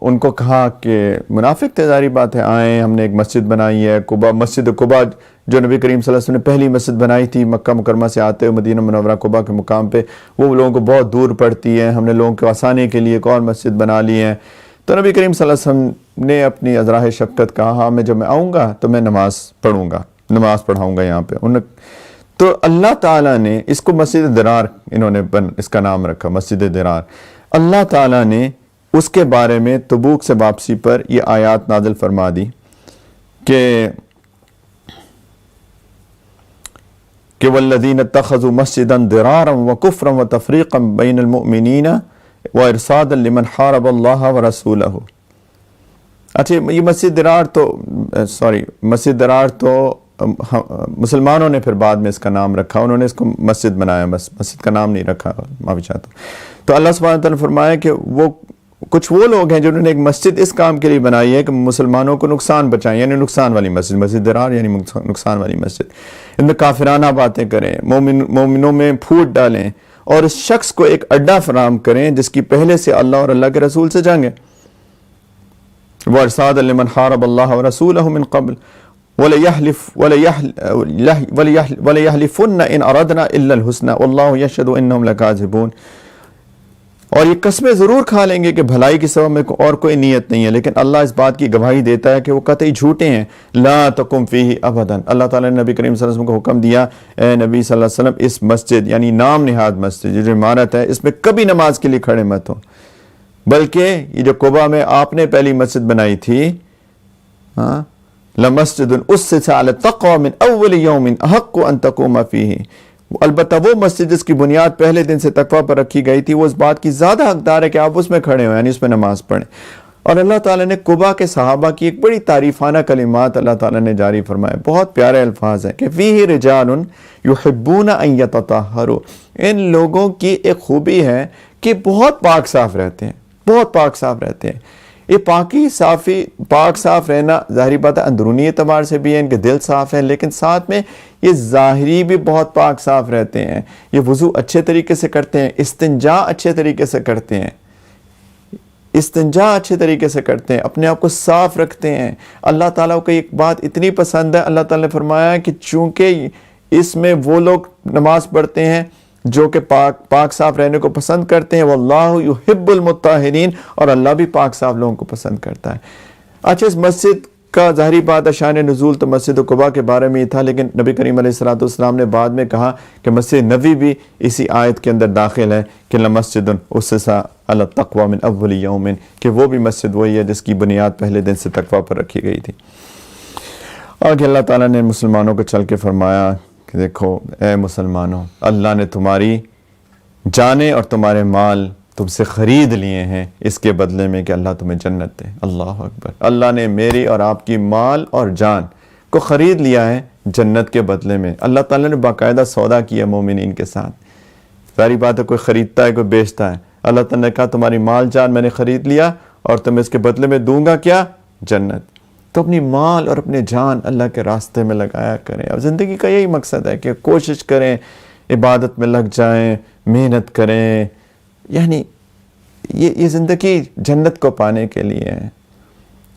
ان کو کہا کہ منافق تھے, ظاہری بات ہے, آئیں ہم نے ایک مسجد بنائی ہے قبا, مسجد قبا جو نبی کریم صلی اللہ علیہ وسلم نے پہلی مسجد بنائی تھی مکہ مکرمہ سے آتے ہوئے مدینہ منورہ قبا کے مقام پہ, وہ لوگوں کو بہت دور پڑتی ہے, ہم نے لوگوں کو آسانی کے لیے ایک اور مسجد بنا لی ہے. تو نبی کریم صلی اللہ علیہ وسلم نے اپنی ازراہ شفقت کہا ہاں جب میں آؤں گا تو میں نماز پڑھاؤں گا یہاں پہ. تو اللہ تعالیٰ نے اس کو مسجد درار انہوں نے اس کا نام رکھا, مسجد درار. اللہ تعالیٰ نے اس کے بارے میں تبوک سے واپسی پر یہ آیات نازل فرما دی کہ والذین اتخذوا مسجدا ضرارا وکفرا وتفریقا بین المؤمنین وارصادا لمن حارب اللہ ورسولہ. اچھا یہ مسجد درار تو مسلمانوں نے پھر بعد میں اس کا نام رکھا، انہوں نے اس کو مسجد بنایا، بس مسجد کا نام نہیں رکھا، معافی چاہتا ہوں. تو اللہ سبحانہ وتعالیٰ نے فرمایا کہ وہ کچھ وہ لوگ ہیں جنہوں نے ایک مسجد اس کام کے لیے بنائی ہے کہ مسلمانوں کو نقصان بچائیں، یعنی نقصان والی مسجد، مسجد درار یعنی نقصان والی مسجد. ان میں کافرانہ باتیں کریں، مومنوں میں پھوٹ ڈالیں اور اس شخص کو ایک اڈا فراہم کریں جس کی پہلے سے اللہ اور اللہ کے رسول سے جنگ ہے. وَارْصَادًا لِمَنْ حَارَبَ اللَّهَ وَرَسُولَهُ مِنْ قَبْلِ وَلَيَحْلِفُنَّ إِنْ أَرَدْنَا إِلَّا الْحُسْنَى وَاللَّهُ يَشْهَدُ إِنَّهُمْ لَكَاذِبُونَ. اور یہ قسمیں ضرور کھا لیں گے کہ بھلائی کی سوا میں اور کوئی نیت نہیں ہے، لیکن اللہ اس بات کی گواہی دیتا ہے کہ وہ قطعی جھوٹے ہیں. لا تقم فیہ ابدا. اللہ تعالیٰ نے نبی کریم صلی اللہ علیہ وسلم کو حکم دیا، اے نبی صلی اللہ علیہ وسلم اس مسجد یعنی نام نہاد مسجد جو عمارت ہے اس میں کبھی نماز کے لیے کھڑے مت ہو، بلکہ یہ جو قباء میں آپ نے پہلی مسجد بنائی تھی، لمسجد اسست علی التقوی من اول یوم احق ان تقوم فیہ، البتہ وہ مسجد جس کی بنیاد پہلے دن سے تقوی پر رکھی گئی تھی وہ اس بات کی زیادہ حقدار ہے کہ آپ اس میں کھڑے ہوں، یعنی اس میں نماز پڑھیں. اور اللہ تعالیٰ نے قباء کے صحابہ کی ایک بڑی تعریفانہ کلمات اللہ تعالیٰ نے جاری فرمائے، بہت پیارے الفاظ ہیں کہ فیہ رجال یحبون ان یتطہروا. ان لوگوں کی ایک خوبی ہے کہ بہت پاک صاف رہتے ہیں، بہت پاک صاف رہتے ہیں. یہ پاک صاف رہنا ظاہری بات ہے، اندرونی اعتبار سے بھی ہے، ان کے دل صاف ہیں، لیکن ساتھ میں یہ ظاہری بھی بہت پاک صاف رہتے ہیں. یہ وضو اچھے طریقے سے کرتے ہیں، استنجا اچھے طریقے سے کرتے ہیں، اپنے آپ کو صاف رکھتے ہیں. اللہ تعالیٰ کو ایک بات اتنی پسند ہے، اللہ تعالیٰ نے فرمایا کہ چونکہ اس میں وہ لوگ نماز پڑھتے ہیں جو کہ پاک صاف رہنے کو پسند کرتے ہیں، واللہ یحب المطہرین، اور اللہ بھی پاک صاف لوگوں کو پسند کرتا ہے. اچھا اس مسجد کا ظاہری بات شان نزول تو مسجد قباء کے بارے میں ہی تھا، لیکن نبی کریم علیہ السلام نے بعد میں کہا کہ مسجد نبوی بھی اسی آیت کے اندر داخل ہے کہ لمسجد اسس علی التقوی من اول یوم، کہ وہ بھی مسجد وہی ہے جس کی بنیاد پہلے دن سے تقوی پر رکھی گئی تھی. اور کہ اللہ تعالیٰ نے مسلمانوں کو چل کے فرمایا کہ دیکھو اے مسلمانوں، اللہ نے تمہاری جانیں اور تمہارے مال تم سے خرید لیے ہیں اس کے بدلے میں کہ اللہ تمہیں جنت دے. اللہ اکبر. اللہ نے میری اور آپ کی مال اور جان کو خرید لیا ہے جنت کے بدلے میں. اللہ تعالیٰ نے باقاعدہ سودا کیا مومنین کے ساتھ. ساری بات ہے، کوئی خریدتا ہے کوئی بیچتا ہے. اللہ تعالیٰ نے کہا تمہاری مال جان میں نے خرید لیا اور تمہیں اس کے بدلے میں دوں گا کیا؟ جنت. تو اپنی مال اور اپنے جان اللہ کے راستے میں لگایا کریں. اب زندگی کا یہی مقصد ہے کہ کوشش کریں، عبادت میں لگ جائیں، محنت کریں. یعنی یہ زندگی جنت کو پانے کے لیے ہے،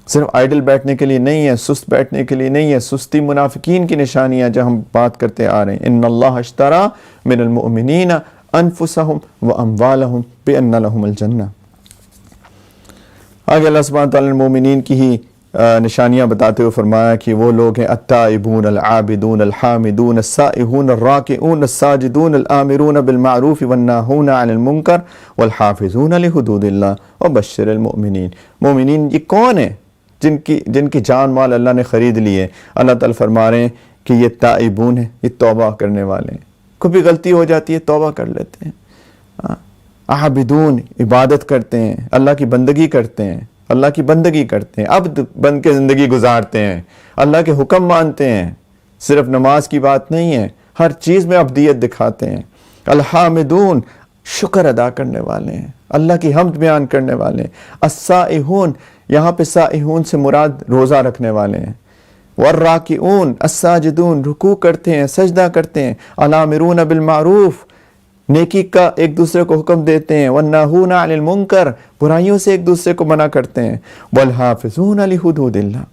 صرف آئیڈل بیٹھنے کے لیے نہیں ہے، سست بیٹھنے کے لیے نہیں ہے. سستی منافقین کی نشانیاں جو ہم بات کرتے آ رہے ہیں. ان اللہ اشترى من المؤمنین انفسهم واموالهم بان لهم الجنہ. آگے اللہ سبحانہ تعالیٰ نے مومنین کی ہی نشانیاں بتاتے ہوئے فرمایا کہ وہ لوگ ہیں التائبون العابدون الحامدون السائحون الراکعون الساجدون الآمرون بالمعروف والناہون عن المنکر والحافظون لحدود اللہ وبشر المؤمنین. مومنین یہ کون ہیں؟ جن کی جان مال اللہ نے خرید لی ہے. اللہ تعالیٰ فرما رہے ہیں کہ یہ تائبون ہیں، یہ توبہ کرنے والے ہیں. کوئی بھی غلطی ہو جاتی ہے توبہ کر لیتے ہیں. عابدون عبادت کرتے ہیں، اللہ کی بندگی کرتے ہیں، عبد بن کے زندگی گزارتے ہیں، اللہ کے حکم مانتے ہیں. صرف نماز کی بات نہیں ہے، ہر چیز میں عبدیت دکھاتے ہیں. الحامدون شکر ادا کرنے والے ہیں، اللہ کی حمد بیان کرنے والے ہیں. السائحون یہاں پہ سائحون سے مراد روزہ رکھنے والے ہیں. والراکعون الساجدون رکوع کرتے ہیں، سجدہ کرتے ہیں. الامرون بالمعروف نیکی کا ایک دوسرے کو حکم دیتے ہیں. والناہون عن المنکر برائیوں سے ایک دوسرے کو منع کرتے ہیں. والحافظون لحدود اللہ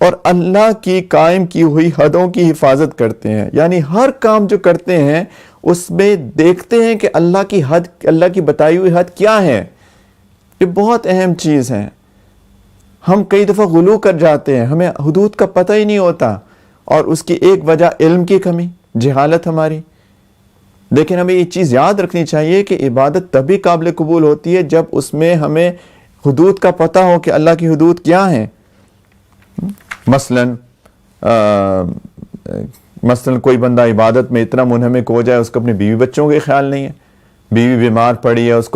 اور اللہ کی قائم کی ہوئی حدوں کی حفاظت کرتے ہیں. یعنی ہر کام جو کرتے ہیں اس میں دیکھتے ہیں کہ اللہ کی حد، اللہ کی بتائی ہوئی حد کیا ہے. یہ بہت اہم چیز ہے. ہم کئی دفعہ غلو کر جاتے ہیں، ہمیں حدود کا پتہ ہی نہیں ہوتا، اور اس کی ایک وجہ علم کی کمی، جہالت ہماری. لیکن ہمیں یہ چیز یاد رکھنی چاہیے کہ عبادت تبھی قابل قبول ہوتی ہے جب اس میں ہمیں حدود کا پتہ ہو کہ اللہ کی حدود کیا ہیں. مثلاً کوئی بندہ عبادت میں اتنا منہمک ہو جائے اس کو اپنے بیوی بچوں کے خیال نہیں ہے, بیوی بیمار پڑی ہے اس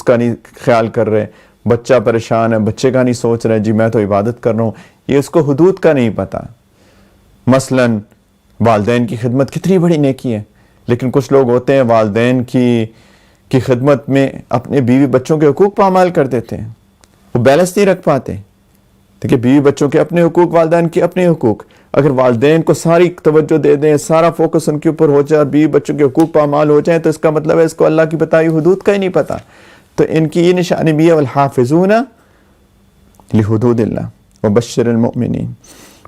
کا نہیں خیال کر رہے, بچہ پریشان ہے بچے کا نہیں سوچ رہے, جی میں تو عبادت کر رہا ہوں, یہ اس کو حدود کا نہیں پتہ. مثلاً والدین کی خدمت کتنی بڑی نیکی ہے, لیکن کچھ لوگ ہوتے ہیں والدین کی خدمت میں اپنے بیوی بچوں کے حقوق پامال کر دیتے ہیں, وہ بیلنس نہیں رکھ پاتے. دیکھیں بیوی بچوں کے اپنے حقوق, والدین کے اپنے حقوق, اگر والدین کو ساری توجہ دے دیں, سارا فوکس ان کے اوپر ہو جائے اور بیوی بچوں کے حقوق پامال ہو جائیں, تو اس کا مطلب ہے اس کو اللہ کی بتائی حدود کا ہی نہیں پتہ. تو ان کی یہ نشانی بھی ہے والحافظون لحدود اللہ وبشر المؤمنین.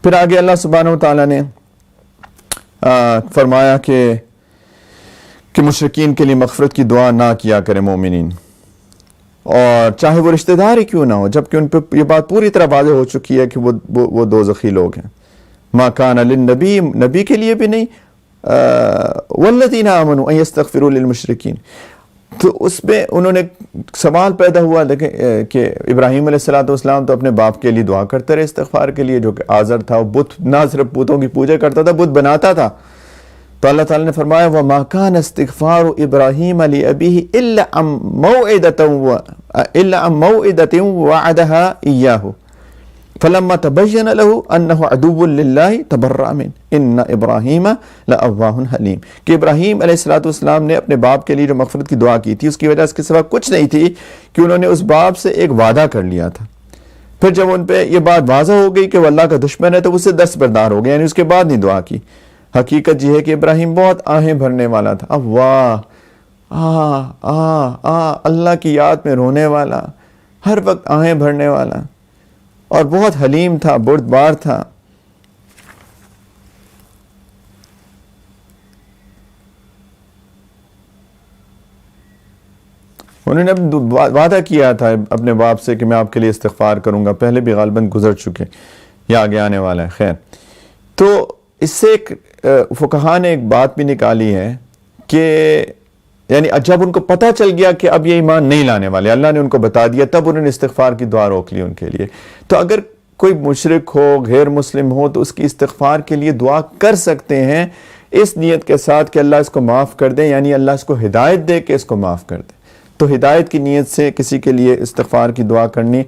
پھر آگے اللہ سبحانہ و تعالیٰ نے فرمایا کہ مشرکین کے لیے مغفرت کی دعا نہ کیا کرے مومنین, اور چاہے وہ رشتہ دار ہی کیوں نہ ہو, جبکہ ان پہ یہ بات پوری طرح واضح ہو چکی ہے کہ وہ دوزخی لوگ ہیں. ما کان للنبی, نبی کے لیے بھی نہیں, والذین آمنوا ان یستغفروا للمشرکین. تو اس میں انہوں نے سوال پیدا ہوا دیکھیں کہ ابراہیم علیہ السلام تو اپنے باپ کے لیے دعا کرتے رہے استغفار کے لیے, جو کہ آزر تھا, وہ بت نہ صرف بتوں کی پوجا کرتا تھا, بت بناتا تھا. تو اللہ تعالیٰ نے فرمایا وَمَا كَانَ اسْتِغْفَارُ إِبْرَاهِيمَ لِأَبِيهِ إِلَّا عَن مَوْعِدَةٍ وَعَدَهَا إِيَّاهُ فَلَمَّا تَبَيَّنَ لَهُ أَنَّهُ عَدُوٌّ لِلَّهِ تَبَرَّأَ مِنْهُ إِنَّ إِبْرَاهِيمَ لَأَوَّاهٌ حَلِيمٌ. کہ ابراہیم علیہ السلام نے اپنے باپ کے لیے جو مغفرت کی دعا کی تھی, اس کی وجہ اس کے سوا کچھ نہیں تھی کہ انہوں نے اس باپ سے ایک وعدہ کر لیا تھا. پھر جب ان پہ یہ بات واضح ہو گئی کہ وہ اللہ کا دشمن ہے, تو اس سے دستبردار ہو گئے, یعنی اس کے بعد نہیں دعا کی. حقیقت یہ ہے کہ ابراہیم بہت آہیں بھرنے والا تھا, اللہ کی یاد میں رونے والا, ہر وقت آہیں بھرنے والا, اور بہت حلیم تھا, بردبار تھا. انہوں نے وعدہ کیا تھا اپنے باپ سے کہ میں آپ کے لیے استغفار کروں گا, پہلے بھی غالباً گزر چکے یا آگے آنے والا ہے. خیر, تو اس سے ایک فقہاء نے ایک بات بھی نکالی ہے کہ یعنی جب ان کو پتہ چل گیا کہ اب یہ ایمان نہیں لانے والے, اللہ نے ان کو بتا دیا, تب انہوں نے استغفار کی دعا روک لی ان کے لیے. تو اگر کوئی مشرک ہو, غیر مسلم ہو, تو اس کی استغفار کے لیے دعا کر سکتے ہیں اس نیت کے ساتھ کہ اللہ اس کو معاف کر دے, یعنی اللہ اس کو ہدایت دے کہ اس کو معاف کر دے. تو ہدایت کی نیت سے کسی کے لیے استغفار کی دعا کرنی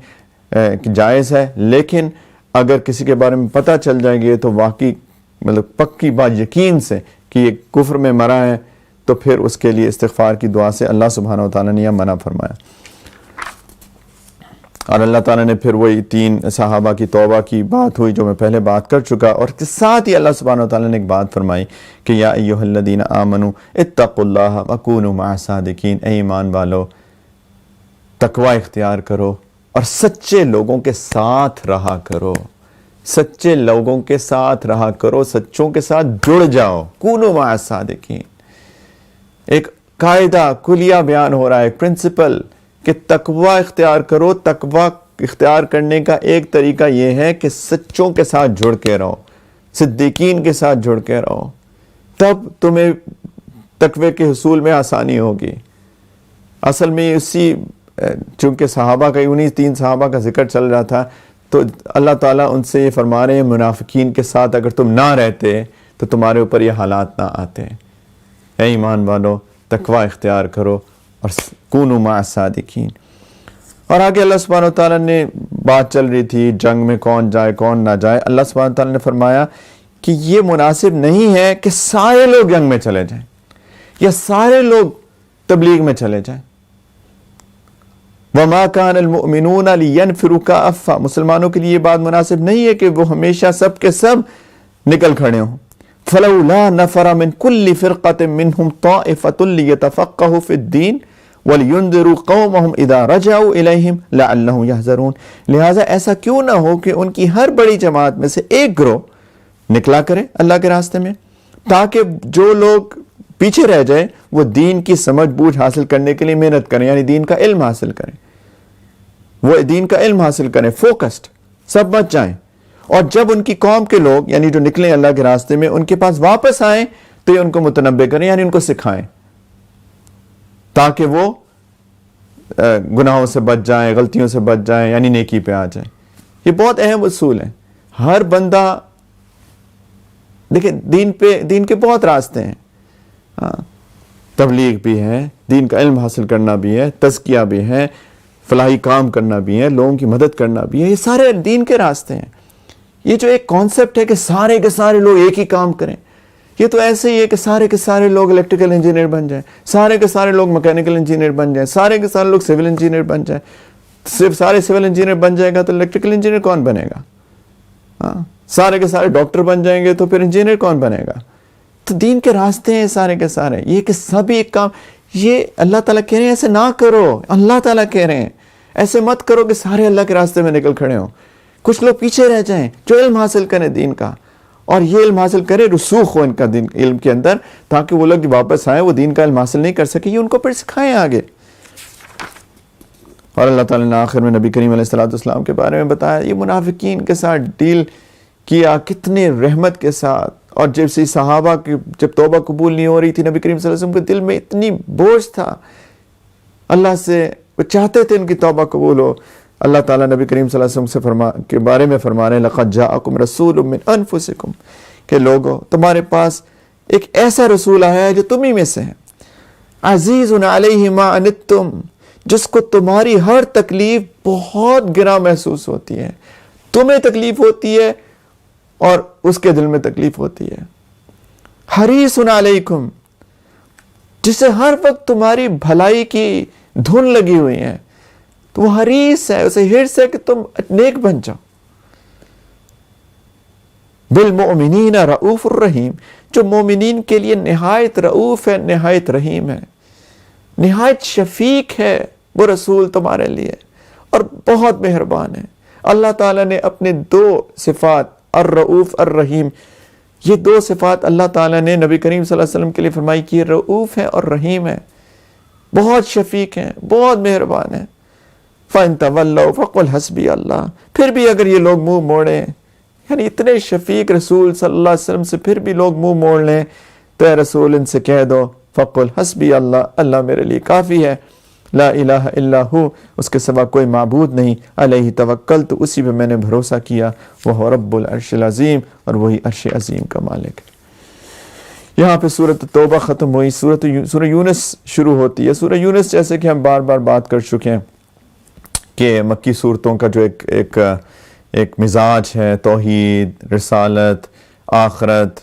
جائز ہے, لیکن اگر کسی کے بارے میں پتہ چل جائے گی تو واقعی مطلب پکی بات یقین سے کہ یہ کفر میں مرا ہے, تو پھر اس کے لیے استغفار کی دعا سے اللہ سبحانہ و تعالیٰ نے یہ منع فرمایا. اور اللہ تعالیٰ نے پھر وہی 3 صحابہ کی توبہ کی بات ہوئی جو میں پہلے بات کر چکا, اور اس کے ساتھ ہی اللہ سبحانہ و تعالیٰ نے ایک بات فرمائی کہ یا ایھا الذین آمنوا اتقوا اللہ وکونوا مع الصادقین, اے ایمان والو تقوی اختیار کرو اور سچے لوگوں کے ساتھ رہا کرو, سچے لوگوں کے ساتھ رہا کرو, سچوں کے ساتھ جڑ جاؤ. کونوا مع الصادقین, ایک قاعدہ کلیہ بیان ہو رہا ہے, ایک پرنسپل کہ تقوی اختیار کرو. تقوی اختیار کرنے کا ایک طریقہ یہ ہے کہ سچوں کے ساتھ جڑ کے رہو, صدیقین کے ساتھ جڑ کے رہو, تب تمہیں تقوی کے حصول میں آسانی ہوگی. اصل میں اسی چونکہ صحابہ کا انہی 3 صحابہ کا ذکر چل رہا تھا, تو اللہ تعالیٰ ان سے یہ فرما رہے ہیں منافقین کے ساتھ اگر تم نہ رہتے تو تمہارے اوپر یہ حالات نہ آتے. اے ایمان والو تقوی اختیار کرو اور کونوا مع الصادقین. اور آگے اللہ سبحانہ و تعالیٰ نے بات چل رہی تھی جنگ میں کون جائے کون نہ جائے. اللہ سبحانہ و تعالیٰ نے فرمایا کہ یہ مناسب نہیں ہے کہ سارے لوگ جنگ میں چلے جائیں یا سارے لوگ تبلیغ میں چلے جائیں. وَمَا كَانَ الْمُؤْمِنُونَ لِيَنْفِرُوا كَافَّةً, مسلمانوں کے لیے یہ بات مناسب نہیں ہے کہ وہ ہمیشہ سب کے سب نکل کھڑے ہوں. فَلَوْلَا نَفَرَ مِنْ كُلِّ فِرْقَةٍ مِّنْهُمْ طَائِفَةٌ لِيَتَفَقَّهُوا فِي الدِّينِ وَلِيُنذِرُوا قَوْمَهُمْ إِذَا رَجَعُوا إِلَيْهِمْ لَعَلَّهُمْ يَحْذَرُونَ. لہٰذا ایسا کیوں نہ ہو کہ ان کی ہر بڑی جماعت میں سے ایک گروہ نکلا کرے اللہ کے راستے میں, تاکہ جو لوگ پیچھے رہ جائیں وہ دین کی سمجھ بوجھ حاصل کرنے کے لیے محنت کریں, یعنی دین کا علم حاصل کریں, وہ دین کا علم حاصل کریں, فوکسڈ, سب بچ جائیں. اور جب ان کی قوم کے لوگ یعنی جو نکلیں اللہ کے راستے میں ان کے پاس واپس آئیں تو یہ ان کو متنبع کریں, یعنی ان کو سکھائیں, تاکہ وہ گناہوں سے بچ جائیں، غلطیوں سے بچ جائیں، یعنی نیکی پہ آ جائیں۔ یہ بہت اہم اصول ہیں۔ ہر بندہ دیکھیں، دین کے بہت راستے ہیں، تبلیغ بھی ہے، دین کا علم حاصل کرنا بھی ہے، تزکیہ بھی ہے، فلاحی کام کرنا بھی ہے، لوگوں کی مدد کرنا بھی ہے، یہ سارے دین کے راستے ہیں۔ یہ جو ایک کانسیپٹ ہے کہ سارے کے سارے لوگ ایک ہی کام کریں، یہ تو ایسے ہی ہے کہ سارے کے سارے لوگ الیکٹریکل انجینئر بن جائیں، سارے کے سارے لوگ میکینیکل انجینئر بن جائیں، سارے کے سارے لوگ سول انجینئر بن جائیں۔ صرف سارے سول انجینئر بن جائے گا تو الیکٹریکل انجینئر کون بنے گا؟ سارے کے سارے ڈاکٹر بن جائیں گے تو پھر انجینئر کون بنے گا؟ تو دین کے راستے ہیں سارے کے سارے، یہ کہ سبھی ایک کام، یہ اللہ تعالیٰ کہہ رہے ہیں ایسے نہ کرو، اللہ تعالیٰ کہہ رہے ہیں ایسے مت کرو کہ سارے اللہ کے راستے میں نکل کھڑے ہوں، کچھ لوگ پیچھے رہ جائیں جو علم حاصل کریں دین کا، اور یہ علم حاصل کرے، رسوخ ہو ان کا دین علم کے اندر، تاکہ وہ لوگ واپس آئیں، وہ دین کا علم حاصل نہیں کر سکے، یہ ان کو پھر سکھائیں آگے۔ اور اللہ تعالیٰ نے آخر میں نبی کریم علیہ السلام کے بارے میں بتایا، یہ منافقین کے ساتھ ڈیل کیا کتنے رحمت کے ساتھ، اور جب صحابہ کی جب توبہ قبول نہیں ہو رہی تھی، نبی کریم صلی اللہ علیہ وسلم کے دل میں اتنی بوجھ تھا اللہ سے، وہ چاہتے تھے ان کی توبہ قبول ہو۔ اللہ تعالیٰ نبی کریم صلی اللہ علیہ وسلم کے بارے میں فرما رہے ہیں لَقَدْ جَاءَكُمْ رَسُولٌ مِّنْ أَنفُسِكُمْ، کہ لوگو تمہارے پاس ایک ایسا رسول آیا ہے جو تمہیں میں سے ہے، عزیزٌ علیہ ما عنتم، جس کو تمہاری ہر تکلیف بہت گراں محسوس ہوتی ہے، تمہیں تکلیف ہوتی ہے اور اس کے دل میں تکلیف ہوتی ہے، حریص علیکم، جسے ہر وقت تمہاری بھلائی کی دھن لگی ہوئی ہے، تو وہ حریص ہے، اسے حرص ہے کہ تم نیک بن جاؤ۔ بالمؤمنین رؤوف الرحیم، جو مومنین کے لیے نہایت رؤوف ہے، نہایت رحیم ہے، نہایت شفیق ہے وہ رسول تمہارے لیے، اور بہت مہربان ہے۔ اللہ تعالیٰ نے اپنے دو صفات الرؤوف الرحیم، یہ دو صفات اللہ تعالیٰ نے نبی کریم صلی اللہ علیہ وسلم کے لیے فرمائی کہ یہ رؤوف ہے اور رحیم ہے، بہت شفیق ہیں، بہت مہربان ہیں۔ فَإِن تَوَلَّوْا فَقُلْ حَسْبِيَ اللَّهُ، پھر بھی اگر یہ لوگ منہ موڑیں، یعنی اتنے شفیق رسول صلی اللہ علیہ وسلم سے پھر بھی لوگ منہ موڑ لیں، تو اے رسول ان سے کہہ دو فَقُلْ حَسْبِيَ اللَّهُ، اللہ میرے لیے کافی ہے، لا الہ الا ہو، اس کے سوا کوئی معبود نہیں، علیہ توکلت، اسی پہ میں نے بھروسہ کیا، وہ رب العرش العظیم، اور وہی عرش عظیم کا مالک ہے۔ یہاں پہ سورۃ توبہ ختم ہوئی، سورہ یونس شروع ہوتی ہے۔ سورہ یونس جیسے کہ ہم بار بار بات کر چکے ہیں کہ مکی صورتوں کا جو ایک مزاج ہے، توحید، رسالت، آخرت،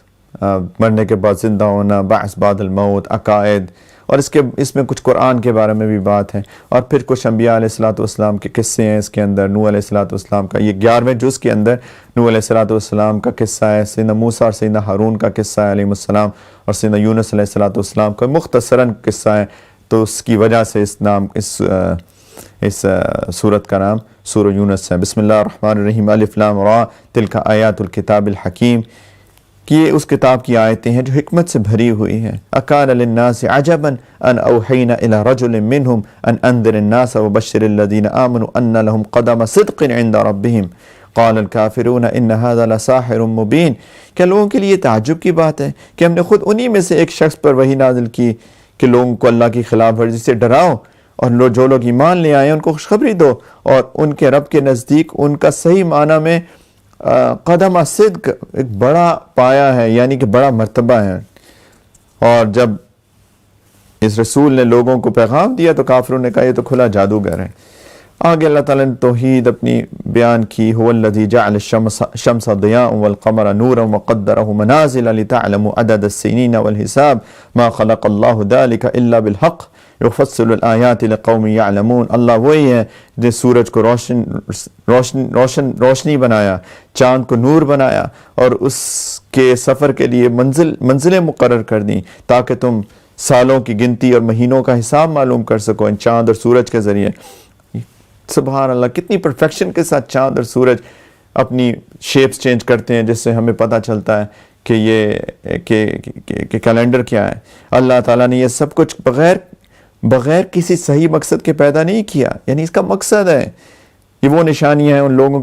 مرنے کے بعد زندہ ہونا، بعث بعد الموت، عقائد، اور اس میں کچھ قرآن کے بارے میں بھی بات ہے، اور پھر کچھ انبیاء علیہ السلام کے قصے ہیں اس کے اندر۔ نوح علیہ السلام کا، یہ 11ویں جز کے اندر نوح علیہ السلام کا قصہ ہے، سیدنا موسیٰ اور سیدنا ہارون کا قصہ ہے علیہ السلام، اور سیدنا یونس علیہ السلام کا مختصراً قصہ ہے، تو اس کی وجہ سے اس سورت کا نام سورہ یونس ہے۔ بسم اللہ الرحمن الرحیم، الف لام را، تلک آیات الکتاب الحکیم، کہ یہ اس کتاب کی آیتیں ہیں جو حکمت سے بھری ہوئی ہیں۔ اکان للناس عجبا ان اوحینا الی رجل منہم ان انذر الناس وبشر الذین آمنوا ان لهم قدم صدق عند ربهم قال الکافرون ان هذا لساحر مبین، کیا لوگوں کے لیے تعجب کی بات ہے کہ ہم نے خود انہی میں سے ایک شخص پر وحی نازل کی کہ لوگوں کو اللہ کی خلاف ورزی سے ڈراؤ، اور جو لوگ ایمان لے آئے ان کو خوشخبری دو، اور ان کے رب کے نزدیک ان کا صحیح معنی میں قدم صدق ایک بڑا پایا ہے، یعنی کہ بڑا مرتبہ ہے۔ اور جب اس رسول نے لوگوں کو پیغام دیا تو کافروں نے کہا یہ تو کھلا جادوگر ہے۔ آگے اللہ تعالیٰ نے توحید اپنی بیان کی، هو الذی جعل الشمس ضیاء والقمر نورا وقدره منازل لتعلموا عدد السنین والحساب ما خلق اللہ ذلك الا بالحق یفصل الآیات لقوم یعلمون۔ اللہ وہی ہے جس سورج کو روشنی بنایا، چاند کو نور بنایا، اور اس کے سفر کے لیے منزلیں مقرر کر دیں تاکہ تم سالوں کی گنتی اور مہینوں کا حساب معلوم کر سکو ان چاند اور سورج کے ذریعے۔ سبحان اللہ، کتنی پرفیکشن کے ساتھ چاند اور سورج اپنی شیپس چینج کرتے ہیں، جس سے ہمیں پتہ چلتا ہے کہ یہ کہ کیلنڈر کیا ہے۔ اللہ تعالیٰ نے یہ سب کچھ بغیر کسی صحیح مقصد کے پیدا نہیں کیا، یعنی اس کا مقصد ہے، یہ وہ نشانیاں ہیں ان لوگوں،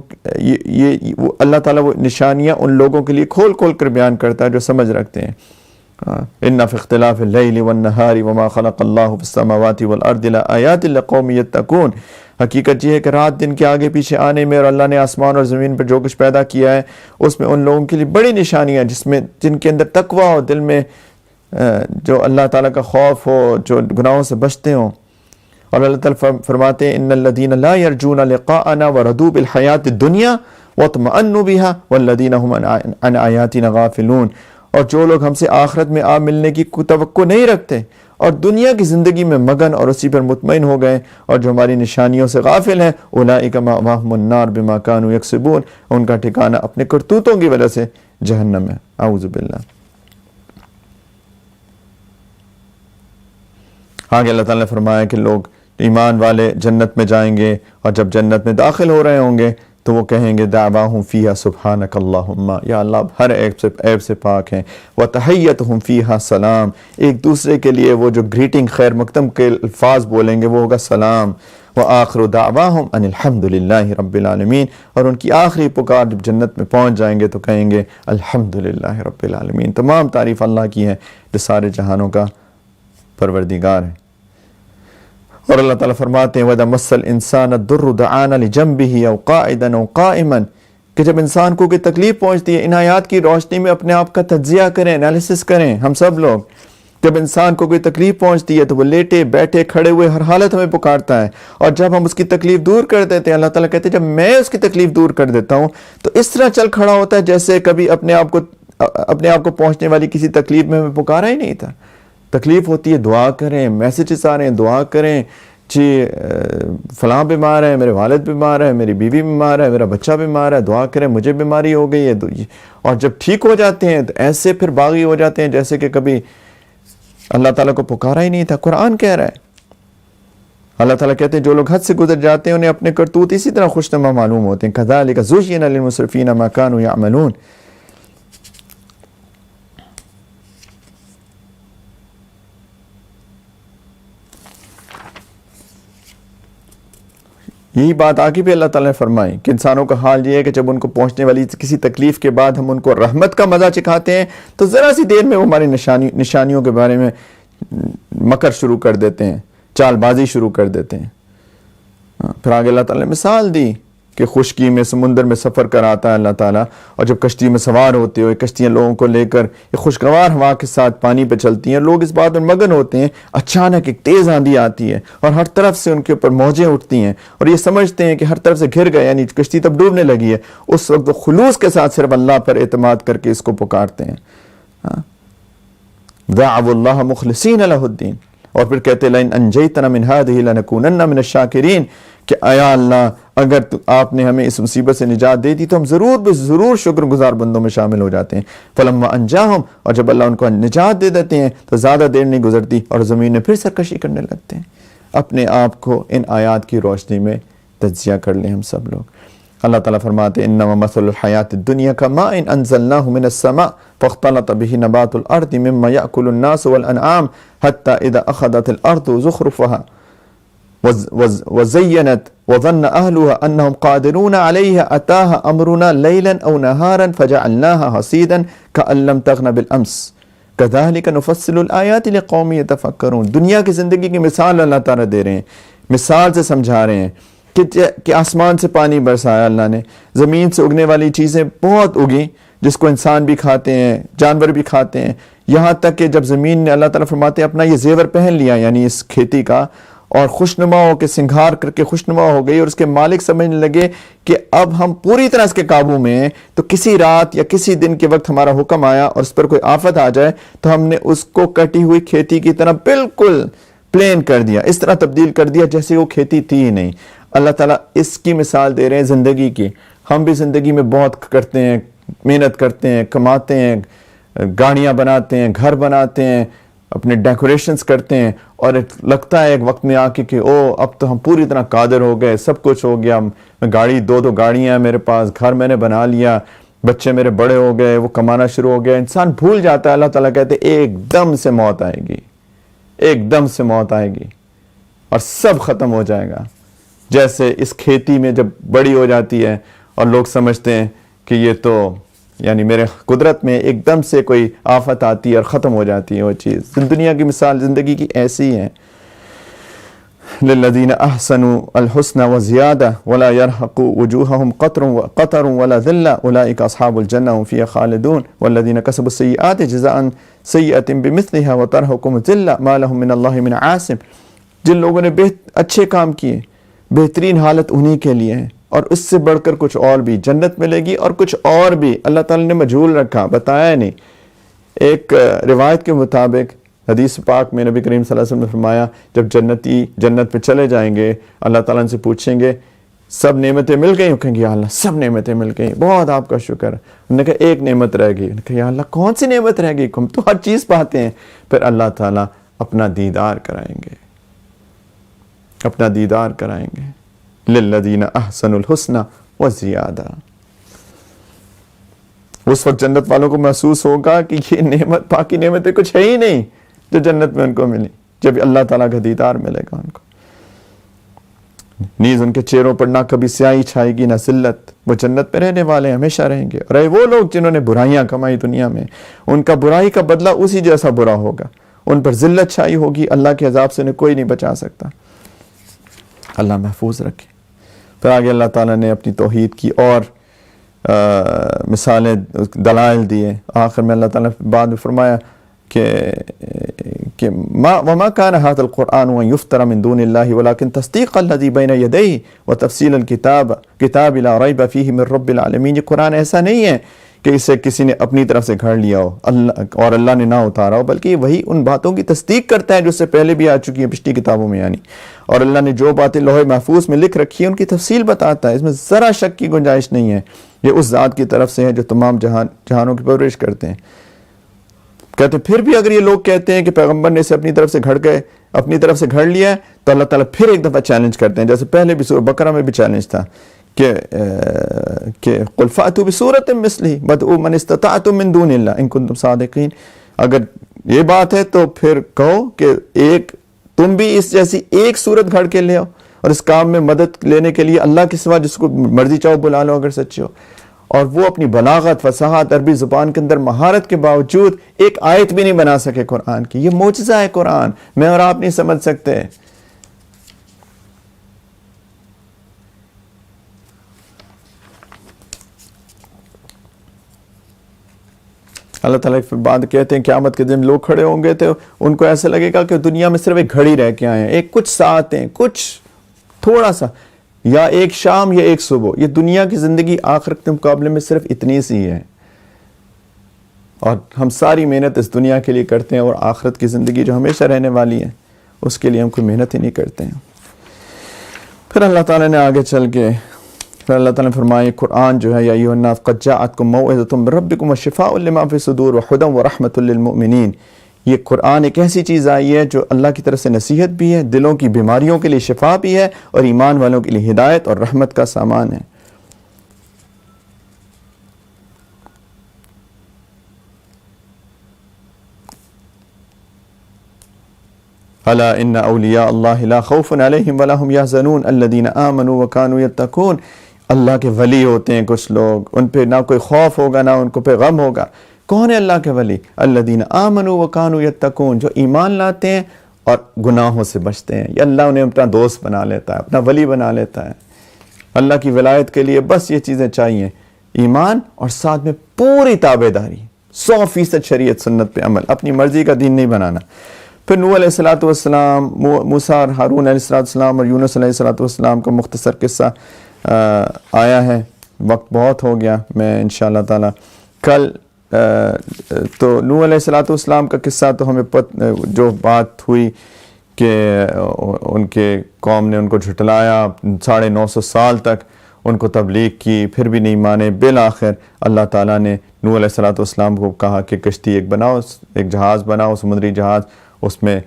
اللہ تعالیٰ وہ نشانیاں ان لوگوں کے لیے کھول کھول کر بیان کرتا ہے جو سمجھ رکھتے ہیں۔ ان فی اختلاف اللیل والنہار وما خلق اللہ فی السماوات والارض لآیات لقوم یتقون، حقیقت یہ ہے کہ رات دن کے آگے پیچھے آنے میں اور اللہ نے آسمان اور زمین پر جو کچھ پیدا کیا ہے اس میں ان لوگوں کے لیے بڑی نشانیاں جن کے اندر تقوی ہو، دل میں جو اللہ تعالیٰ کا خوف ہو، جو گناہوں سے بچتے ہوں. اور اللہ تعالیٰ فرماتے ہیں ان الذین لا یرجون لقاءنا ورضوا بالحیاۃ الدنیا واطمأنوا بها والذین هم عن آیاتنا غافلون، اور جو لوگ ہم سے آخرت میں ملنے کی توقع نہیں رکھتے اور دنیا کی زندگی میں مگن اور اسی پر مطمئن ہو گئے اور جو ہماری نشانیوں سے غافل ہیں، اولئک مأواہم النار بما کانوا یکسبون، ان کا ٹھکانہ اپنے کرتوتوں کی وجہ سے جہنم ہے. اعوذ باللہ. آگے اللہ تعالیٰ نے فرمایا کہ لوگ ایمان والے جنت میں جائیں گے اور جب جنت میں داخل ہو رہے ہوں گے تو وہ کہیں گے دعواہم فیہا سبحانک اللہم، یا اللہ ہر عیب سے پاک ہیں، وتحیتہم فیہا سلام، ایک دوسرے کے لیے وہ جو گریٹنگ خیر مقدم کے الفاظ بولیں گے وہ ہوگا سلام. وآخر دعواہم ان الحمدللہ رب العالمین، اور ان کی آخری پکار جب جنت میں پہنچ جائیں گے تو کہیں گے الحمدللہ رب العالمین، تمام تعریف اللہ کی ہے جو سارے جہانوں کا پروردگار ہے. اور اللہ تعالیٰ فرماتے ہیں وَإِذَا مَسَّ الْإِنسَانَ الضُّرُّ دَعَانَا لِجَنبِهِ أَوْ قَاعِدًا أَوْ قَائِمًا، کہ جب انسان کو کوئی تکلیف پہنچتی ہے، ان آیات کی روشنی میں اپنے آپ کا تجزیہ کریں، انالیسس کریں. ہم سب لوگ جب انسان کو کوئی تکلیف پہنچتی ہے تو وہ لیٹے بیٹھے کھڑے ہوئے ہر حالت ہمیں پکارتا ہے، اور جب ہم اس کی تکلیف دور کر دیتے ہیں، اللہ تعالیٰ کہتے ہیں جب میں اس کی تکلیف دور کر دیتا ہوں تو اس طرح چل کھڑا ہوتا ہے جیسے کبھی اپنے آپ کو پہنچنے والی کسی تکلیف میں ہمیں پکارا ہی نہیں تھا. تکلیف ہوتی ہے دعا کریں، میسیجز آ رہے ہیں دعا کریں، جی فلاں بیمار ہے، میرے والد بیمار ہے، میری بیوی بیمار ہے، میرا بچہ بیمار ہے، دعا کریں مجھے بیماری ہو گئی ہے. اور جب ٹھیک ہو جاتے ہیں تو ایسے پھر باغی ہو جاتے ہیں جیسے کہ کبھی اللہ تعالیٰ کو پکارا ہی نہیں تھا. قرآن کہہ رہا ہے، اللہ تعالیٰ کہتے ہیں جو لوگ حد سے گزر جاتے ہیں انہیں اپنے کرتوت اسی طرح خوشنما معلوم ہوتے ہیں. کذالک زین للمسرفین ما کانوا یعملون. یہی بات آگے بھی اللہ تعالیٰ نے فرمائی کہ انسانوں کا حال یہ ہے کہ جب ان کو پہنچنے والی کسی تکلیف کے بعد ہم ان کو رحمت کا مزہ چکھاتے ہیں تو ذرا سی دیر میں وہ ہماری نشانیوں کے بارے میں مکر شروع کر دیتے ہیں، چال بازی شروع کر دیتے ہیں. پھر آگے اللہ تعالیٰ نے مثال دی کہ خشکی میں سمندر میں سفر کراتا ہے اللہ تعالیٰ، اور جب کشتی میں سوار ہوتے ہوئے کشتیاں لوگوں کو لے کر یہ خوشگوار ہوا کے ساتھ پانی پہ چلتی ہیں، لوگ اس بات میں مگن ہوتے ہیں. اچانک ایک تیز آندھی آتی ہے اور ہر طرف سے ان کے اوپر موجیں اٹھتی ہیں اور یہ سمجھتے ہیں کہ ہر طرف سے گھر گئے، یعنی کشتی تب ڈوبنے لگی ہے. اس وقت وہ خلوص کے ساتھ صرف اللہ پر اعتماد کر کے اس کو پکارتے ہیں. دعوا اللہ مخلصین لہ الدین، اور پھر کہتے ہیں لئن انجیتنا من هذه لنکونن من الشاکرین، کہ ایا اللہ اگر آپ نے ہمیں اس مصیبت سے نجات دے دی تو ہم ضرور شکر گزار بندوں میں شامل ہو جاتے ہیں. فلما انجاہم، اور جب اللہ ان کو نجات دے دیتے ہیں تو زیادہ دیر نہیں گزرتی اور زمین میں پھر سرکشی کرنے لگتے ہیں. اپنے آپ کو ان آیات کی روشنی میں تجزیہ کر لیں ہم سب لوگ. اللہ تعالیٰ فرماتے ہیں انما مثل الحیات الدنیا کماء انزلناہ من السماء فاختلط به نبات الارض مما یأکل الناس والانعام حتی اذا اخذت الارض زخرفها وزینت وظن اہلها انہم قادرون علیہ اتاها امرنا لیلا او نہارا فجعلناها حصیدا کأن لم تغن بالامس کذالک نفصل الآیات لقوم یتفکرون. دنیا کی زندگی کی مثال اللہ تعالیٰ دے رہے ہیں، مثال سے سمجھا رہے ہیں کہ آسمان سے پانی برسایا اللہ نے، زمین سے اگنے والی چیزیں بہت اگیں جس کو انسان بھی کھاتے ہیں، جانور بھی کھاتے ہیں، یہاں تک کہ جب زمین نے اللہ تعالیٰ فرماتے ہیں اپنا یہ زیور پہن لیا، یعنی اس کھیتی کا، اور خوشنما ہو کے سنگھار کر کے خوشنما ہو گئی اور اس کے مالک سمجھنے لگے کہ اب ہم پوری طرح اس کے قابو میں ہیں، تو کسی رات یا کسی دن کے وقت ہمارا حکم آیا اور اس پر کوئی آفت آ جائے تو ہم نے اس کو کٹی ہوئی کھیتی کی طرح بالکل پلین کر دیا، اس طرح تبدیل کر دیا جیسے وہ کھیتی تھی ہی نہیں. اللہ تعالیٰ اس کی مثال دے رہے ہیں زندگی کی. ہم بھی زندگی میں بہت کرتے ہیں، محنت کرتے ہیں، کماتے ہیں، گاڑیاں بناتے ہیں، گھر بناتے ہیں، اپنے ڈیکوریشنز کرتے ہیں، اور لگتا ہے ایک وقت میں آ کے کہ اب تو ہم پوری طرح قادر ہو گئے، سب کچھ ہو گیا، گاڑی دو گاڑیاں ہیں میرے پاس، گھر میں نے بنا لیا، بچے میرے بڑے ہو گئے، وہ کمانا شروع ہو گیا. انسان بھول جاتا ہے. اللہ تعالیٰ کہتے ہیں ایک دم سے موت آئے گی، ایک دم سے موت آئے گی اور سب ختم ہو جائے گا. جیسے اس کھیتی میں جب بڑی ہو جاتی ہے اور لوگ سمجھتے ہیں کہ یہ تو یعنی میرے قدرت میں ایک دم سے کوئی آفت آتی ہے اور ختم ہو جاتی ہے وہ چیز. دنیا کی مثال زندگی کی ایسی ہے. للذین احسنوا الحسنى وزیادہ ولا يرهق وجوههم قطر ولا ذلہ اولئک اصحاب الجنہ هم فیہا خالدون والذین کسبوا السیئات جزاء سیئۃ بمثلها وترهقهم ذلہ ما لهم من اللہ من عاصم. جن لوگوں نے اچھے کام کیے بہترین حالت انہی کے لیے ہے, اور اس سے بڑھ کر کچھ اور بھی جنت ملے گی, اور کچھ اور بھی اللہ تعالیٰ نے مجھول رکھا, بتایا نہیں. ایک روایت کے مطابق حدیث پاک میں نبی کریم صلی اللہ علیہ وسلم نے فرمایا جب جنتی جنت پہ چلے جائیں گے اللہ تعالیٰ سے پوچھیں گے سب نعمتیں مل گئی؟ کہیں گے یا اللہ سب نعمتیں مل گئی, بہت آپ کا شکر. انہوں نے کہا ایک نعمت رہ گئی. انہوں نے کہا یا اللہ کون سی نعمت رہ گئی؟ ہم تو ہر چیز پاتے ہیں. پھر اللہ تعالیٰ اپنا دیدار کرائیں گے, اپنا دیدار کرائیں گے. للذین احسنوا الحسنى وزیادہ. اس وقت جنت والوں کو محسوس ہوگا کہ یہ نعمت باقی نعمتیں کچھ ہے ہی نہیں جو جنت میں ان کو ملی, جب اللہ تعالیٰ کا دیدار ملے گا ان کو. نیز ان کے چہروں پر نہ کبھی سیاہی چھائے گی نہ ذلت, وہ جنت پہ رہنے والے ہمیشہ رہیں گے. اور وہ لوگ جنہوں نے برائیاں کمائی دنیا میں, ان کا برائی کا بدلہ اسی جیسا برا ہوگا. ان پر ذلت چھائی ہوگی, اللہ کے عذاب سے انہیں کوئی نہیں بچا سکتا. اللہ محفوظ رکھے. پھر آگے اللہ تعالیٰ نے اپنی توحید کی اور مثالیں دلائل دیے. آخر میں اللہ تعالیٰ نے بعد میں فرمایا کہ وما كان هذا القرآن ان يفترى من دون الله ولكن تصديق الذي بين يديه وتفصيل الكتاب لا ريب فيه من رب العالمین. یہ قرآن ایسا نہیں ہے کہ اسے کسی نے اپنی طرف سے گھڑ لیا ہو اور اللہ نے نہ اتارا ہو, بلکہ وہی ان باتوں کی تصدیق کرتا ہے جو اس سے پہلے بھی آ چکی ہیں پچھلی کتابوں میں. یعنی اور اللہ نے جو باتیں لوح محفوظ میں لکھ رکھی ہیں ان کی تفصیل بتاتا ہے, اس میں ذرا شک کی گنجائش نہیں ہے. یہ اس ذات کی طرف سے ہے جو تمام جہانوں کی پرورش کرتے ہیں. کہتے پھر بھی اگر یہ لوگ کہتے ہیں کہ پیغمبر نے اسے اپنی طرف سے گھڑ لیا ہے, تو اللہ تعالیٰ پھر ایک دفعہ چیلنج کرتے ہیں, جیسے پہلے بھی سورہ بقرہ میں بھی چیلنج تھا کہ قل فأتوا بسورة مثلہ وادعوا من استطعتم من دون اللہ ان کنتم صادقین. اگر یہ بات ہے تو پھر کہو کہ تم بھی اس جیسی ایک صورت گھڑ کے لے آؤ, اور اس کام میں مدد لینے کے لیے اللہ کے سوا جس کو مرضی چاہو بلا لو اگر سچے ہو. اور وہ اپنی بلاغت فصاحت عربی زبان کے اندر مہارت کے باوجود ایک آیت بھی نہیں بنا سکے قرآن کی. یہ معجزہ ہے قرآن, میں اور آپ نہیں سمجھ سکتے. اللہ تعالیٰ پھر بعد کہتے ہیں قیامت کے دن لوگ کھڑے ہوں گے تو ان کو ایسا لگے گا کہ دنیا میں صرف ایک گھڑی رہ کے آئے ہیں, ایک کچھ ساتھ ہیں, کچھ تھوڑا سا, یا ایک شام یا ایک صبح. یہ دنیا کی زندگی آخرت کے مقابلے میں صرف اتنی سی ہے, اور ہم ساری محنت اس دنیا کے لیے کرتے ہیں, اور آخرت کی زندگی جو ہمیشہ رہنے والی ہے اس کے لیے ہم کوئی محنت ہی نہیں کرتے ہیں. پھر اللہ تعالیٰ نے آگے چل کے پھر اللہ تعالیٰ نے فرمایا قرآن جو ہے یا ایھا الناس قد جاءتکم موعظۃ من ربکم وشفاء لما فی الصدور وہدی ورحمۃ للمؤمنین. یہ قرآن ایک ایسی چیز آئی ہے جو اللہ کی طرف سے نصیحت بھی ہے, دلوں کی بیماریوں کے لیے شفا بھی ہے, اور ایمان والوں کے لیے ہدایت اور رحمت کا سامان ہے. الا ان اولیاء اللہ لا خوف علیہم ولا هم یحزنون الذین آمنوا وکانوا یتقون. اللہ کے ولی ہوتے ہیں کچھ لوگ, ان پہ نہ کوئی خوف ہوگا نہ ان کو پہ غم ہوگا. کون ہے اللہ کے ولی؟ الذین آمنوا وکانوا یتقون, جو ایمان لاتے ہیں اور گناہوں سے بچتے ہیں. یہ اللہ انہیں اپنا دوست بنا لیتا ہے, اپنا ولی بنا لیتا ہے. اللہ کی ولایت کے لیے بس یہ چیزیں چاہیے, ایمان اور ساتھ میں پوری تابع داری, 100% شریعت سنت پہ عمل, اپنی مرضی کا دین نہیں بنانا. پھر نوح علیہ الصلوۃ والسلام, موسیٰ اور ہارون علیہ الصلوۃ والسلام اور یونس علیہ الصلوۃ والسلام کا مختصر قصہ آیا ہے. وقت بہت ہو گیا, میں انشاءاللہ تعالی کل تو نوح علیہ الصلوۃ والسلام کا قصہ تو ہمیں جو بات ہوئی کہ ان کے قوم نے ان کو جھٹلایا, 950 سال تک ان کو تبلیغ کی, پھر بھی نہیں مانے. بالآخر اللہ تعالیٰ نے نوح علیہ الصلوۃ والسلام کو کہا کہ کشتی ایک بناؤ, ایک جہاز بناؤ, سمندری جہاز, اس میں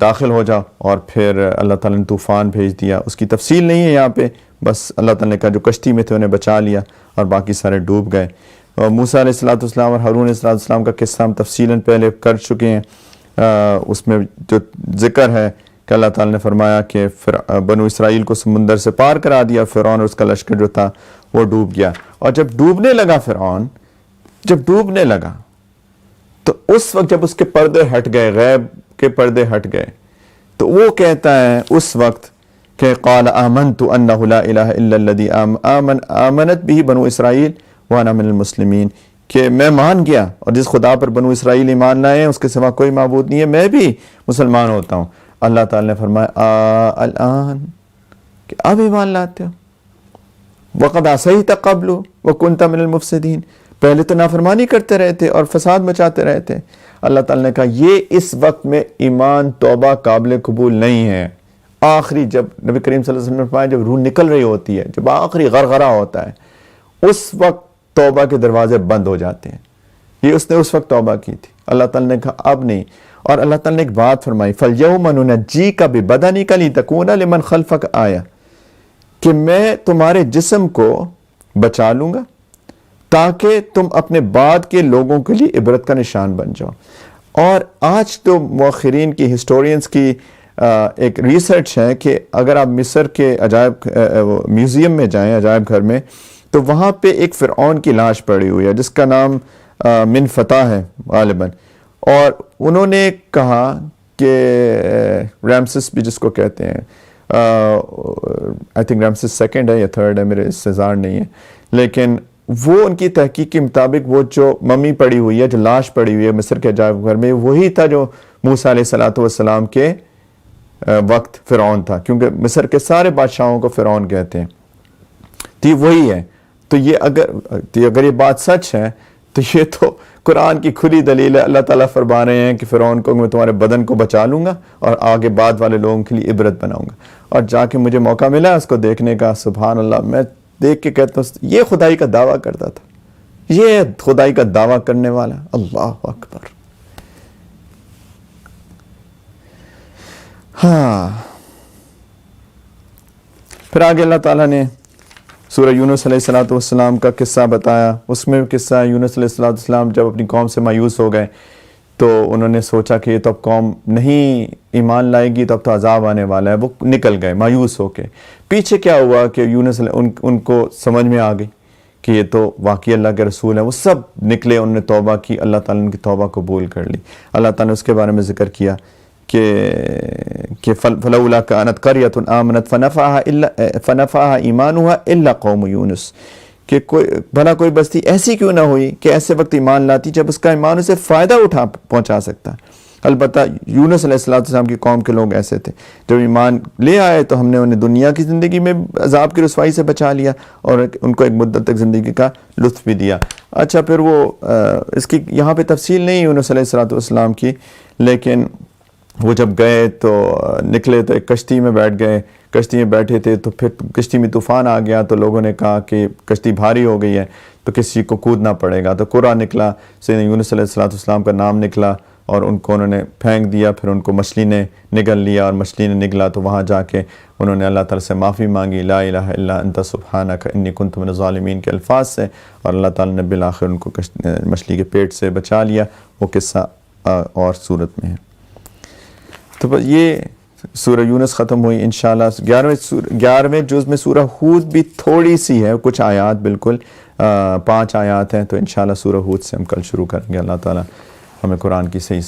داخل ہو جاؤ. اور پھر اللہ تعالیٰ نے طوفان بھیج دیا. اس کی تفصیل نہیں ہے یہاں پہ, بس اللہ تعالیٰ نے کہا جو کشتی میں تھے انہیں بچا لیا اور باقی سارے ڈوب گئے. اور موسیٰ علیہ الصلوۃ والسلام اور ہارون علیہ الصلوۃ والسلام کا قصہ ہم تفصیلاً پہلے کر چکے ہیں. اس میں جو ذکر ہے کہ اللہ تعالیٰ نے فرمایا کہ بنو اسرائیل کو سمندر سے پار کرا دیا, فرعون اور اس کا لشکر جو تھا وہ ڈوب گیا. اور جب ڈوبنے لگا فرعون جب ڈوبنے لگا تو اس وقت جب اس کے پردے ہٹ گئے، غیب کے پردے ہٹ گئے، تو وہ کہتا ہے اس وقت کہ قال آمنت انہ لا الہ الا الذی آمنت به بنو اسرائیل وانا من المسلمین، کہ میں مان گیا اور جس خدا پر بنو اسرائیل ایمان لائے ہیں اس کے سوا کوئی معبود نہیں ہے، میں بھی مسلمان ہوتا ہوں۔ اللہ تعالی نے فرمایا الان، کہ اب ایمان لاتے ہو، وقد عصیت قبل وکنت من المفسدین، پہلے تو نافرمانی کرتے رہے تھے اور فساد مچاتے رہے تھے۔ اللہ تعالیٰ نے کہا یہ اس وقت میں ایمان توبہ قابل قبول نہیں ہے۔ آخری جب نبی کریم صلی اللہ علیہ وسلم نے فرمایا جب روح نکل رہی ہوتی ہے، جب آخری غرغرہ ہوتا ہے، اس وقت توبہ کے دروازے بند ہو جاتے ہیں۔ یہ اس نے اس وقت توبہ کی تھی۔ اللہ تعالیٰ نے کہا اب نہیں، اور اللہ تعالیٰ نے ایک بات فرمائی فَالْيَوْمَ نُنَجِّيكَ بِبَدَنِكَ لِتَكُونَ لِمَنْ خَلْفَكَ آیَةً، کہ میں تمہارے جسم کو بچا لوں گا تاکہ تم اپنے بعد کے لوگوں کے لیے عبرت کا نشان بن جاؤ۔ اور آج تو مؤخرین کی، ہسٹورینز کی ایک ریسرچ ہے کہ اگر آپ مصر کے عجائب میوزیم میں جائیں، عجائب گھر میں، تو وہاں پہ ایک فرعون کی لاش پڑی ہوئی ہے جس کا نام من فتح ہے غالباً، اور انہوں نے کہا کہ ریمسس بھی جس کو کہتے ہیں، آئی تھنک ریمسس سیکنڈ ہے یا تھرڈ ہے، میرے اس سے ظاہر نہیں ہے، لیکن وہ ان کی تحقیق کے مطابق وہ جو ممی پڑی ہوئی ہے، جو لاش پڑی ہوئی ہے مصر کے عجائب گھر میں، وہی تھا جو موسیٰ علیہ السلام کے وقت فرعون تھا، کیونکہ مصر کے سارے بادشاہوں کو فرعون کہتے ہیں، تو یہ وہی ہے۔ تو یہ اگر یہ بات سچ ہے تو یہ تو قرآن کی کھلی دلیل ہے۔ اللہ تعالیٰ فرما رہے ہیں کہ فرعون کو میں تمہارے بدن کو بچا لوں گا اور آگے بعد والے لوگوں کے لیے عبرت بناؤں گا۔ اور جا کے مجھے موقع ملا اس کو دیکھنے کا، سبحان اللہ، میں دیکھ کے کہتا ہوں یہ خدائی کا دعویٰ کرتا تھا، یہ خدائی کا دعویٰ کرنے والا، اللہ اکبر۔ ہاں، پھر آگے اللہ تعالیٰ نے سورہ یونس علیہ السلام کا قصہ بتایا۔ اس میں قصہ یونس علیہ السلام جب اپنی قوم سے مایوس ہو گئے تو انہوں نے سوچا کہ یہ تو اب قوم نہیں ایمان لائے گی، تو اب تو عذاب آنے والا ہے، وہ نکل گئے مایوس ہو کے۔ پیچھے کیا ہوا کہ یونس ان کو سمجھ میں آ گئی کہ یہ تو واقعی اللہ کے رسول ہیں، وہ سب نکلے، انہوں نے توبہ کی، اللہ تعالیٰ نے ان کی توبہ قبول کر لی۔ اللہ تعالیٰ نے اس کے بارے میں ذکر کیا کہ فلولا كانت قرية آمنت فنفعها ایمانها الا قوم یونس، کہ بھلا کوئی بستی ایسی کیوں نہ ہوئی کہ ایسے وقت ایمان لاتی جب اس کا ایمان اسے فائدہ پہنچا سکتا۔ البتہ یونس علیہ السلام کی قوم کے لوگ ایسے تھے، جب ایمان لے آئے تو ہم نے انہیں دنیا کی زندگی میں عذاب کی رسوائی سے بچا لیا اور ان کو ایک مدت تک زندگی کا لطف بھی دیا۔ اچھا، پھر وہ اس کی یہاں پہ تفصیل نہیں یونس علیہ السلام کی، لیکن وہ جب گئے تو نکلے تو ایک کشتی میں بیٹھ گئے، کشتی میں بیٹھے تھے تو پھر کشتی میں طوفان آ گیا، تو لوگوں نے کہا کہ کشتی بھاری ہو گئی ہے تو کسی کو کودنا پڑے گا، تو قرآن نکلا، سیدنا یونس علیہ السلام کا نام نکلا اور ان کو انہوں نے پھینک دیا، پھر ان کو مچھلی نے نگل لیا، اور مچھلی نے نگلا تو وہاں جا کے انہوں نے اللہ تعالیٰ سے معافی مانگی، لا الہ الا انت سبحانک انی کنت من الظالمین کے الفاظ سے، اور اللہ تعالیٰ نے بالآخر ان کو مچھلی کے پیٹ سے بچا لیا۔ وہ قصہ اور صورت میں ہے۔ تو بس یہ سورہ یونس ختم ہوئی۔ انشاءاللہ 11ویں جز میں سورہ ہود بھی تھوڑی سی ہے، کچھ آیات، بالکل 5 آیات ہیں، تو انشاءاللہ سورہ ہود سے ہم کل شروع کریں گے۔ اللہ تعالیٰ ہمیں قرآن کی صحیح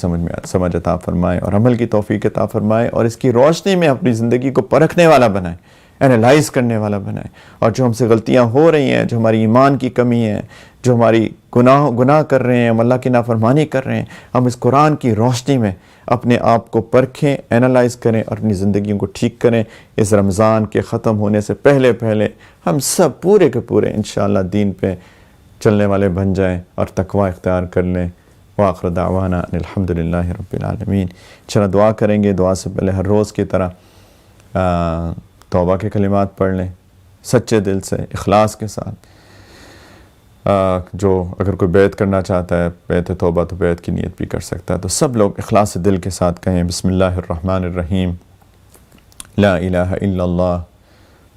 سمجھ عطا فرمائے اور عمل کی توفیق عطا فرمائے، اور اس کی روشنی میں اپنی زندگی کو پرکھنے والا بنائے، اینالائز کرنے والا بنائے، اور جو ہم سے غلطیاں ہو رہی ہیں، جو ہماری ایمان کی کمی ہے، جو ہماری گناہ کر رہے ہیں، ہم اللہ کی نافرمانی کر رہے ہیں، ہم اس قرآن کی روشنی میں اپنے آپ کو پرکھیں، اینالائز کریں اور اپنی زندگیوں کو ٹھیک کریں۔ اس رمضان کے ختم ہونے سے پہلے ہم سب پورے کے پورے انشاءاللہ دین پہ چلنے والے بن جائیں اور تقوی اختیار کر لیں۔ وآخر دعوانا ان الحمدللہ رب العالمین۔ چلو دعا کریں گے۔ دعا سے پہلے ہر روز کی طرح توبہ کے کلمات پڑھ لیں سچے دل سے، اخلاص کے ساتھ۔ جو اگر کوئی بیعت کرنا چاہتا ہے، بیعت توبہ، تو بیعت کی نیت بھی کر سکتا ہے۔ تو سب لوگ اخلاص دل کے ساتھ کہیں بسم اللہ الرحمن الرحیم، لا الہ الا اللہ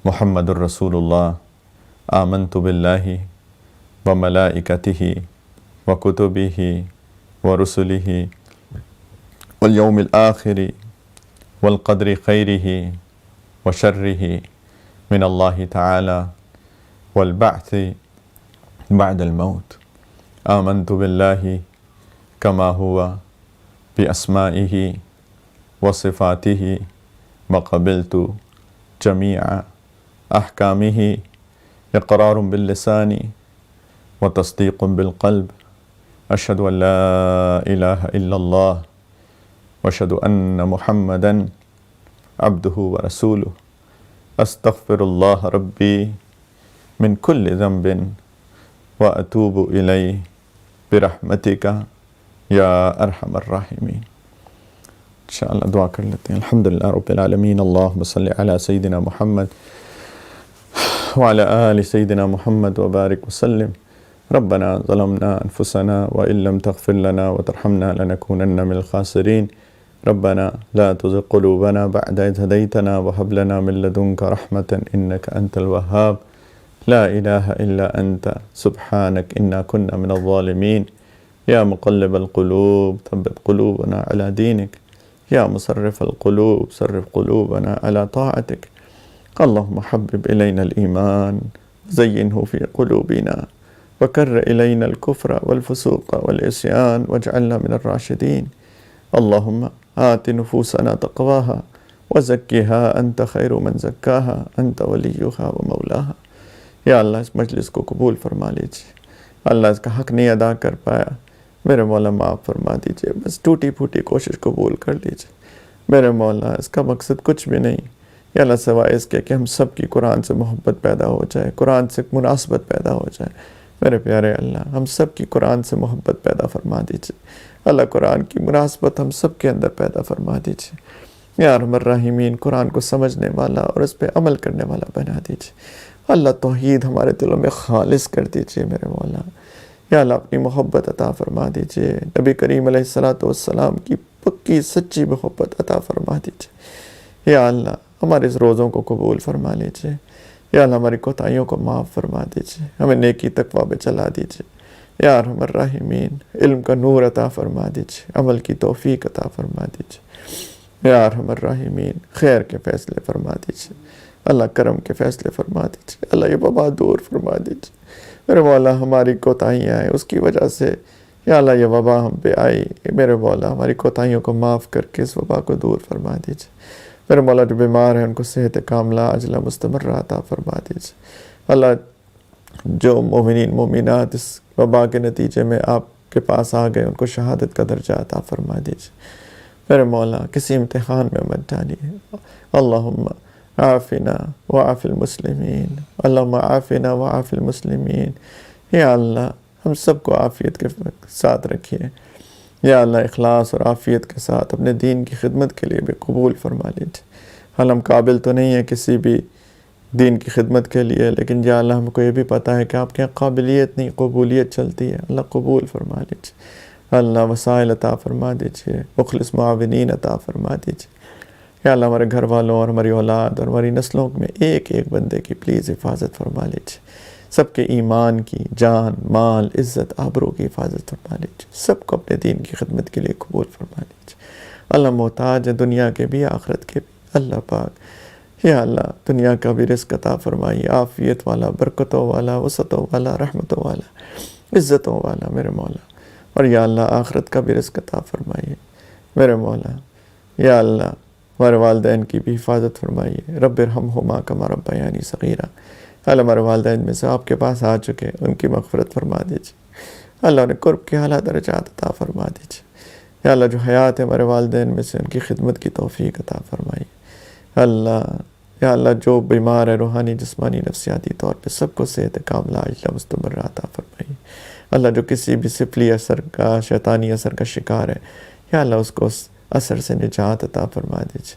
محمد الرسول اللہ، آمنت باللہ وملائکتہ وکتبہ ورسلہ والیوم الآخر والقدر خیرہ وشرہ من اللہ تعالی والبعث بعد الموت۔ آمنت باللہ کما ہوا باسمائہ وصفاتہ وقبلت جمیع احکامہ اقرار باللسان وتصدیق بالقلب اشہد ان لا الہ الا اللہ واشہد ان محمدا عبدہ ورسولہ استغفر اللہ ربی من کل ذنب واتوب الیہ برحمتک یا ارحم الراحمین۔ انشاءاللہ دعا کر لیتے ہیں۔ الحمدللہ رب العالمین، اللہم صلی علی سیدنا محمد وعلی آل سیدنا محمد وبارک وسلم۔ ربنا ظلمنا انفسنا وان لم تغفر لنا وترحمنا لنكونن من الخاسرین۔ ربنا لا تزغ قلوبنا بعد إذ هديتنا وهب لنا من لدنك رحمة إنك أنت الوهاب لا إله إلا أنت سبحانك إنا كنا من الظالمين يا مقلب القلوب ثبت قلوبنا على دينك يا مصرف القلوب صرف قلوبنا على طاعتك اللهم حبب إلينا الإيمان زينه في قلوبنا وكر إلينا الكفر والفسوق والعصيان واجعلنا من الراشدين اللهم آت نفوسنا تقواها وزکها انت خیر من زکاها انت ولیها و مولاها۔ یا اللہ اس مجلس کو قبول فرما لیجیے، اللہ اس کا حق نہیں ادا کر پایا، میرے مولا معاف فرما دیجیے، بس ٹوٹی پھوٹی کوشش قبول کر لیجیے میرے مولا، اس کا مقصد کچھ بھی نہیں یا اللہ سوائے اس کے کہ ہم سب کی قرآن سے محبت پیدا ہو جائے، قرآن سے مناسبت پیدا ہو جائے۔ میرے پیارے اللہ ہم سب کی قرآن سے محبت پیدا فرما دیجیے، اللہ قرآن کی مناسبت ہم سب کے اندر پیدا فرما دیجیے یا ارحم الراحمین، قرآن کو سمجھنے والا اور اس پہ عمل کرنے والا بنا دیجیے۔ اللہ توحید ہمارے دلوں میں خالص کر دیجیے میرے مولا، یا اللہ اپنی محبت عطا فرما دیجیے، نبی کریم علیہ السلام کی پکی سچی محبت عطا فرما دیجیے۔ یا اللہ ہمارے اس روزوں کو قبول فرما لیجیے، یا اللہ ہماری کوتاہیوں کو معاف فرما دیجیے، ہمیں نیکی تقویٰ پہ چلا دیجیے یا ارحم الراحمین، علم کا نور عطا فرما دیجیے، عمل کی توفیق عطا فرما دیجیے یا ارحم الراحمین، خیر کے فیصلے فرما دیجیے، اللہ کرم کے فیصلے فرما دیجیے، اللہ یہ وبا دور فرما دیجیے میرے مولا، ہماری کوتاہیاں ہیں اس کی وجہ سے یا اللہ یہ وبا ہم پہ آئی، میرے مولا ہماری کوتاہیوں کو معاف کر کے اس وبا کو دور فرما دیجیے میرے مولا، جو بیمار ہیں ان کو صحت کاملہ عاجلہ مستمرہ عطا فرما دیجیے اللہ، جو مومنین مومنات اس وبا کے نتیجے میں آپ کے پاس آ گئے ان کو شہادت کا درجہ عطا فرما دیجیے میرے مولا، کسی امتحان میں مت ڈالیے۔ اللہم عافنا وعاف المسلمین، اللہم عافنا وعاف المسلمین، یا اللہ ہم سب کو عافیت کے ساتھ رکھیے یا اللہ، اخلاص اور عافیت کے ساتھ اپنے دین کی خدمت کے لیے بھی قبول فرما لیجیے۔ حال ہم قابل تو نہیں ہیں کسی بھی دین کی خدمت کے لیے، لیکن یا اللہ ہم کو یہ بھی پتہ ہے کہ آپ کے یہاں قابلیت نہیں قبولیت چلتی ہے، اللہ قبول فرما لیجیے، اللہ وسائل عطا فرما دیجیے، مخلص معاونین عطا فرما دیجیے یا اللہ، ہمارے گھر والوں اور ہماری اولاد اور ہماری نسلوں میں ایک ایک بندے کی پلیز حفاظت فرما لیجیے، سب کے ایمان کی، جان مال عزت آبرو کی حفاظت فرما لیجیے، سب کو اپنے دین کی خدمت کے لیے قبول فرما لیجیے۔ اللہ محتاج ہے دنیا کے بھی آخرت کے بھی، اللہ پاک یا اللہ دنیا کا بھی رزق عطا فرمائیے، عافیت والا، برکتوں والا، وسعتوں والا، رحمتوں والا، عزتوں والا میرے مولا، اور یا اللہ آخرت کا بھی رزق عطا فرمائیے میرے مولا، یا اللہ ہمارے والدین کی بھی حفاظت فرمائیے، رب ارحمہما کما ربیانی صغیرا، اللہ ہمارے والدین میں سے آپ کے پاس آ چکے ان کی مغفرت فرما دیجیے، اللہ انہیں قرب کے اعلیٰ درجات عطا فرما دیجیے، یا اللہ جو حیات ہے ہمارے والدین میں سے ان کی خدمت کی توفیق عطا فرمائیے اللہ، یا اللہ جو بیمار ہے روحانی جسمانی نفسیاتی طور پہ سب کو صحت کاملہ عاجلہ مستمرہ عطا فرمائیے اللہ، جو کسی بھی سفلی اثر کا شیطانی اثر کا شکار ہے یا اللہ اس کو اس اثر سے نجات عطا فرما دیجیے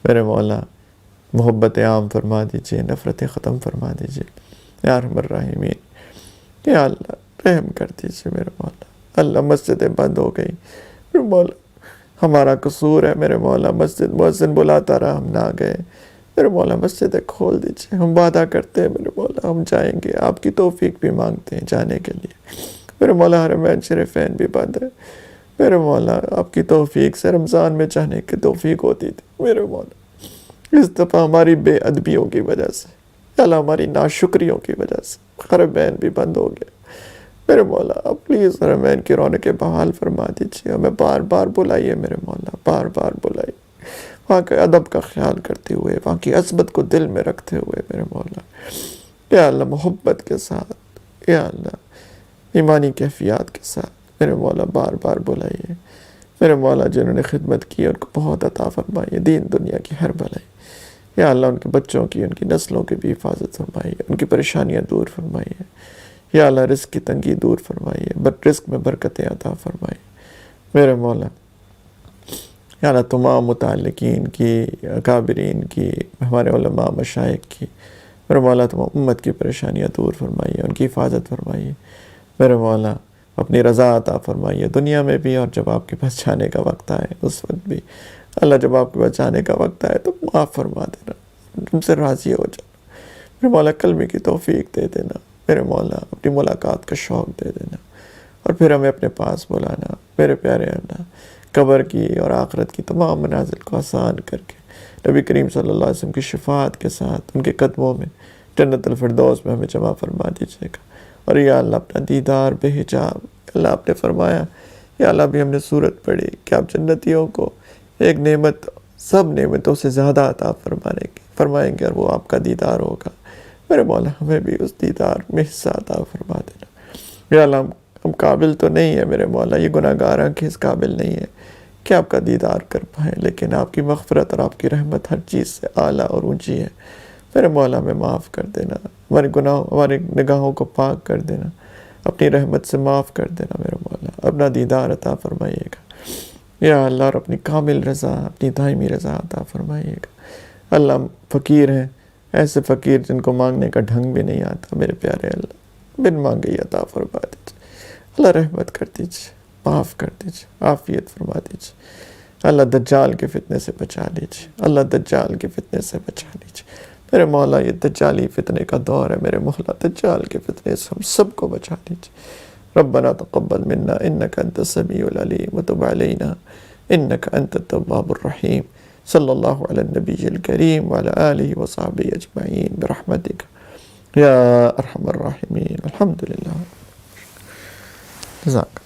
میرے مولا، محبت عام فرما دیجیے، نفرت ختم فرما دیجیے یا ارحم الراحمین، یا اللہ رحم کر دیجیے میرے مولا، اللہ مسجدیں بند ہو گئی میرے مولا، ہمارا قصور ہے میرے مولا، مسجد مؤذن بلاتا رہا ہم نہ گئے میرے مولا، مسجدیں کھول دیجیے، ہم وعدہ کرتے ہیں میرے مولا ہم جائیں گے، آپ کی توفیق بھی مانگتے ہیں جانے کے لیے میرے مولا، حرمین شریفین بھی بند ہے میرے مولا، آپ کی توفیق سے رمضان میں جانے کی توفیق ہوتی تھی میرے مولا، اس دفعہ ہماری بے ادبیوں کی وجہ سے یا اللہ ہماری ناشکریوں کی وجہ سے حرمین بھی بند ہو گئے میرے مولا آپ پلیز حرمین کی رونقیں بحال فرما دیجیے، ہمیں بار بار بلائیے میرے مولا، بار بار بلائیے، وہاں کے ادب کا خیال کرتے ہوئے، وہاں کی عظمت کو دل میں رکھتے ہوئے میرے مولا، یا اللہ محبت کے ساتھ، یا اللہ ایمانی کیفیات کے ساتھ میرے مولا بار بار بلائیے میرے مولا۔ جنہوں نے خدمت کی ان کو بہت عطا فرمائیے، دین دنیا کی ہر بھلائی، یا اللہ ان کے بچوں کی، ان کی نسلوں کی بھی حفاظت فرمائیے، ان کی پریشانیاں دور فرمائیے، یا اللہ رزق کی تنگی دور فرمائیے، رزق میں برکتیں عطا فرمائیے میرے مولا۔ یا اللہ تمام متعلقین کی، اکابرین کی، ہمارے علماء مشائخ کی میرے مولا تمام امت کی پریشانیاں دور فرمائیے، ان کی حفاظت فرمائیے میرے مولا، اپنی رضا عطا فرمائیے دنیا میں بھی، اور جب آپ کے پاس جانے کا وقت آئے اس وقت بھی اللہ، جب آپ کے پاس جانے کا وقت آئے تو معاف فرما دینا، تم سے راضی ہو جانا میرے مولا، کلمے کی توفیق دے دینا میرے مولا، اپنی ملاقات کا شوق دے دینا، اور پھر ہمیں اپنے پاس بلانا میرے پیارے اللہ، قبر کی اور آخرت کی تمام منازل کو آسان کر کے نبی کریم صلی اللہ علیہ وسلم کی شفاعت کے ساتھ ان کے قدموں میں جنت الفردوس میں ہمیں جمع فرما دیجیے گا۔ اور یا اللہ اپنا دیدار بے حجاب، اللہ آپ نے فرمایا، یا اللہ بھی ہم نے صورت پڑھی کہ آپ جنتیوں کو ایک نعمت سب نعمتوں سے زیادہ عطا فرمائیں گے، اور وہ آپ کا دیدار ہوگا میرے مولا، ہمیں بھی اس دیدار میں حصہ عطا فرما دینا۔ یا اللہ ہم قابل تو نہیں ہے میرے مولا، یہ گناہ گار ہیں کہ اس قابل نہیں ہے کہ آپ کا دیدار کر پائیں، لیکن آپ کی مغفرت اور آپ کی رحمت ہر چیز سے اعلیٰ اور اونچی ہے میرے مولا، ہمیں معاف کر دینا، ہمارے گناہ، ہمارے نگاہوں کو پاک کر دینا، اپنی رحمت سے معاف کر دینا میرے مولا، اپنا دیدار عطا فرمائیے گا یا اللہ، اور اپنی کامل رضا، اپنی دائمی رضا عطا فرمائیے گا۔ اللہ ہم فقیر ہیں، ایسے فقیر جن کو مانگنے کا ڈھنگ بھی نہیں آتا میرے پیارے اللہ، بن مانگے ہی عطا فرما دیجیے اللہ، رحمت کر دیجیے، معاف کر دیجیے، عافیت فرما دیجیے اللہ، دجال کے فتنے سے بچا لیجیے اللہ، دجال کے فتنے سے بچا لیجیے میرے مولا، یہ دجالی فتنے کا دور ہے میرے مولا، دجال کے فتنے سے ہم سب کو بچا لیجیے۔ ربنا تقبل منا انك انت السميع العليم وتب علينا انك انت التواب الرحيم، صلی اللہ علی النبی الکریم وعلى آلہ وصحبہ اجمعین برحمتک یا ارحم الراحمین۔ الحمدللہ، جزاک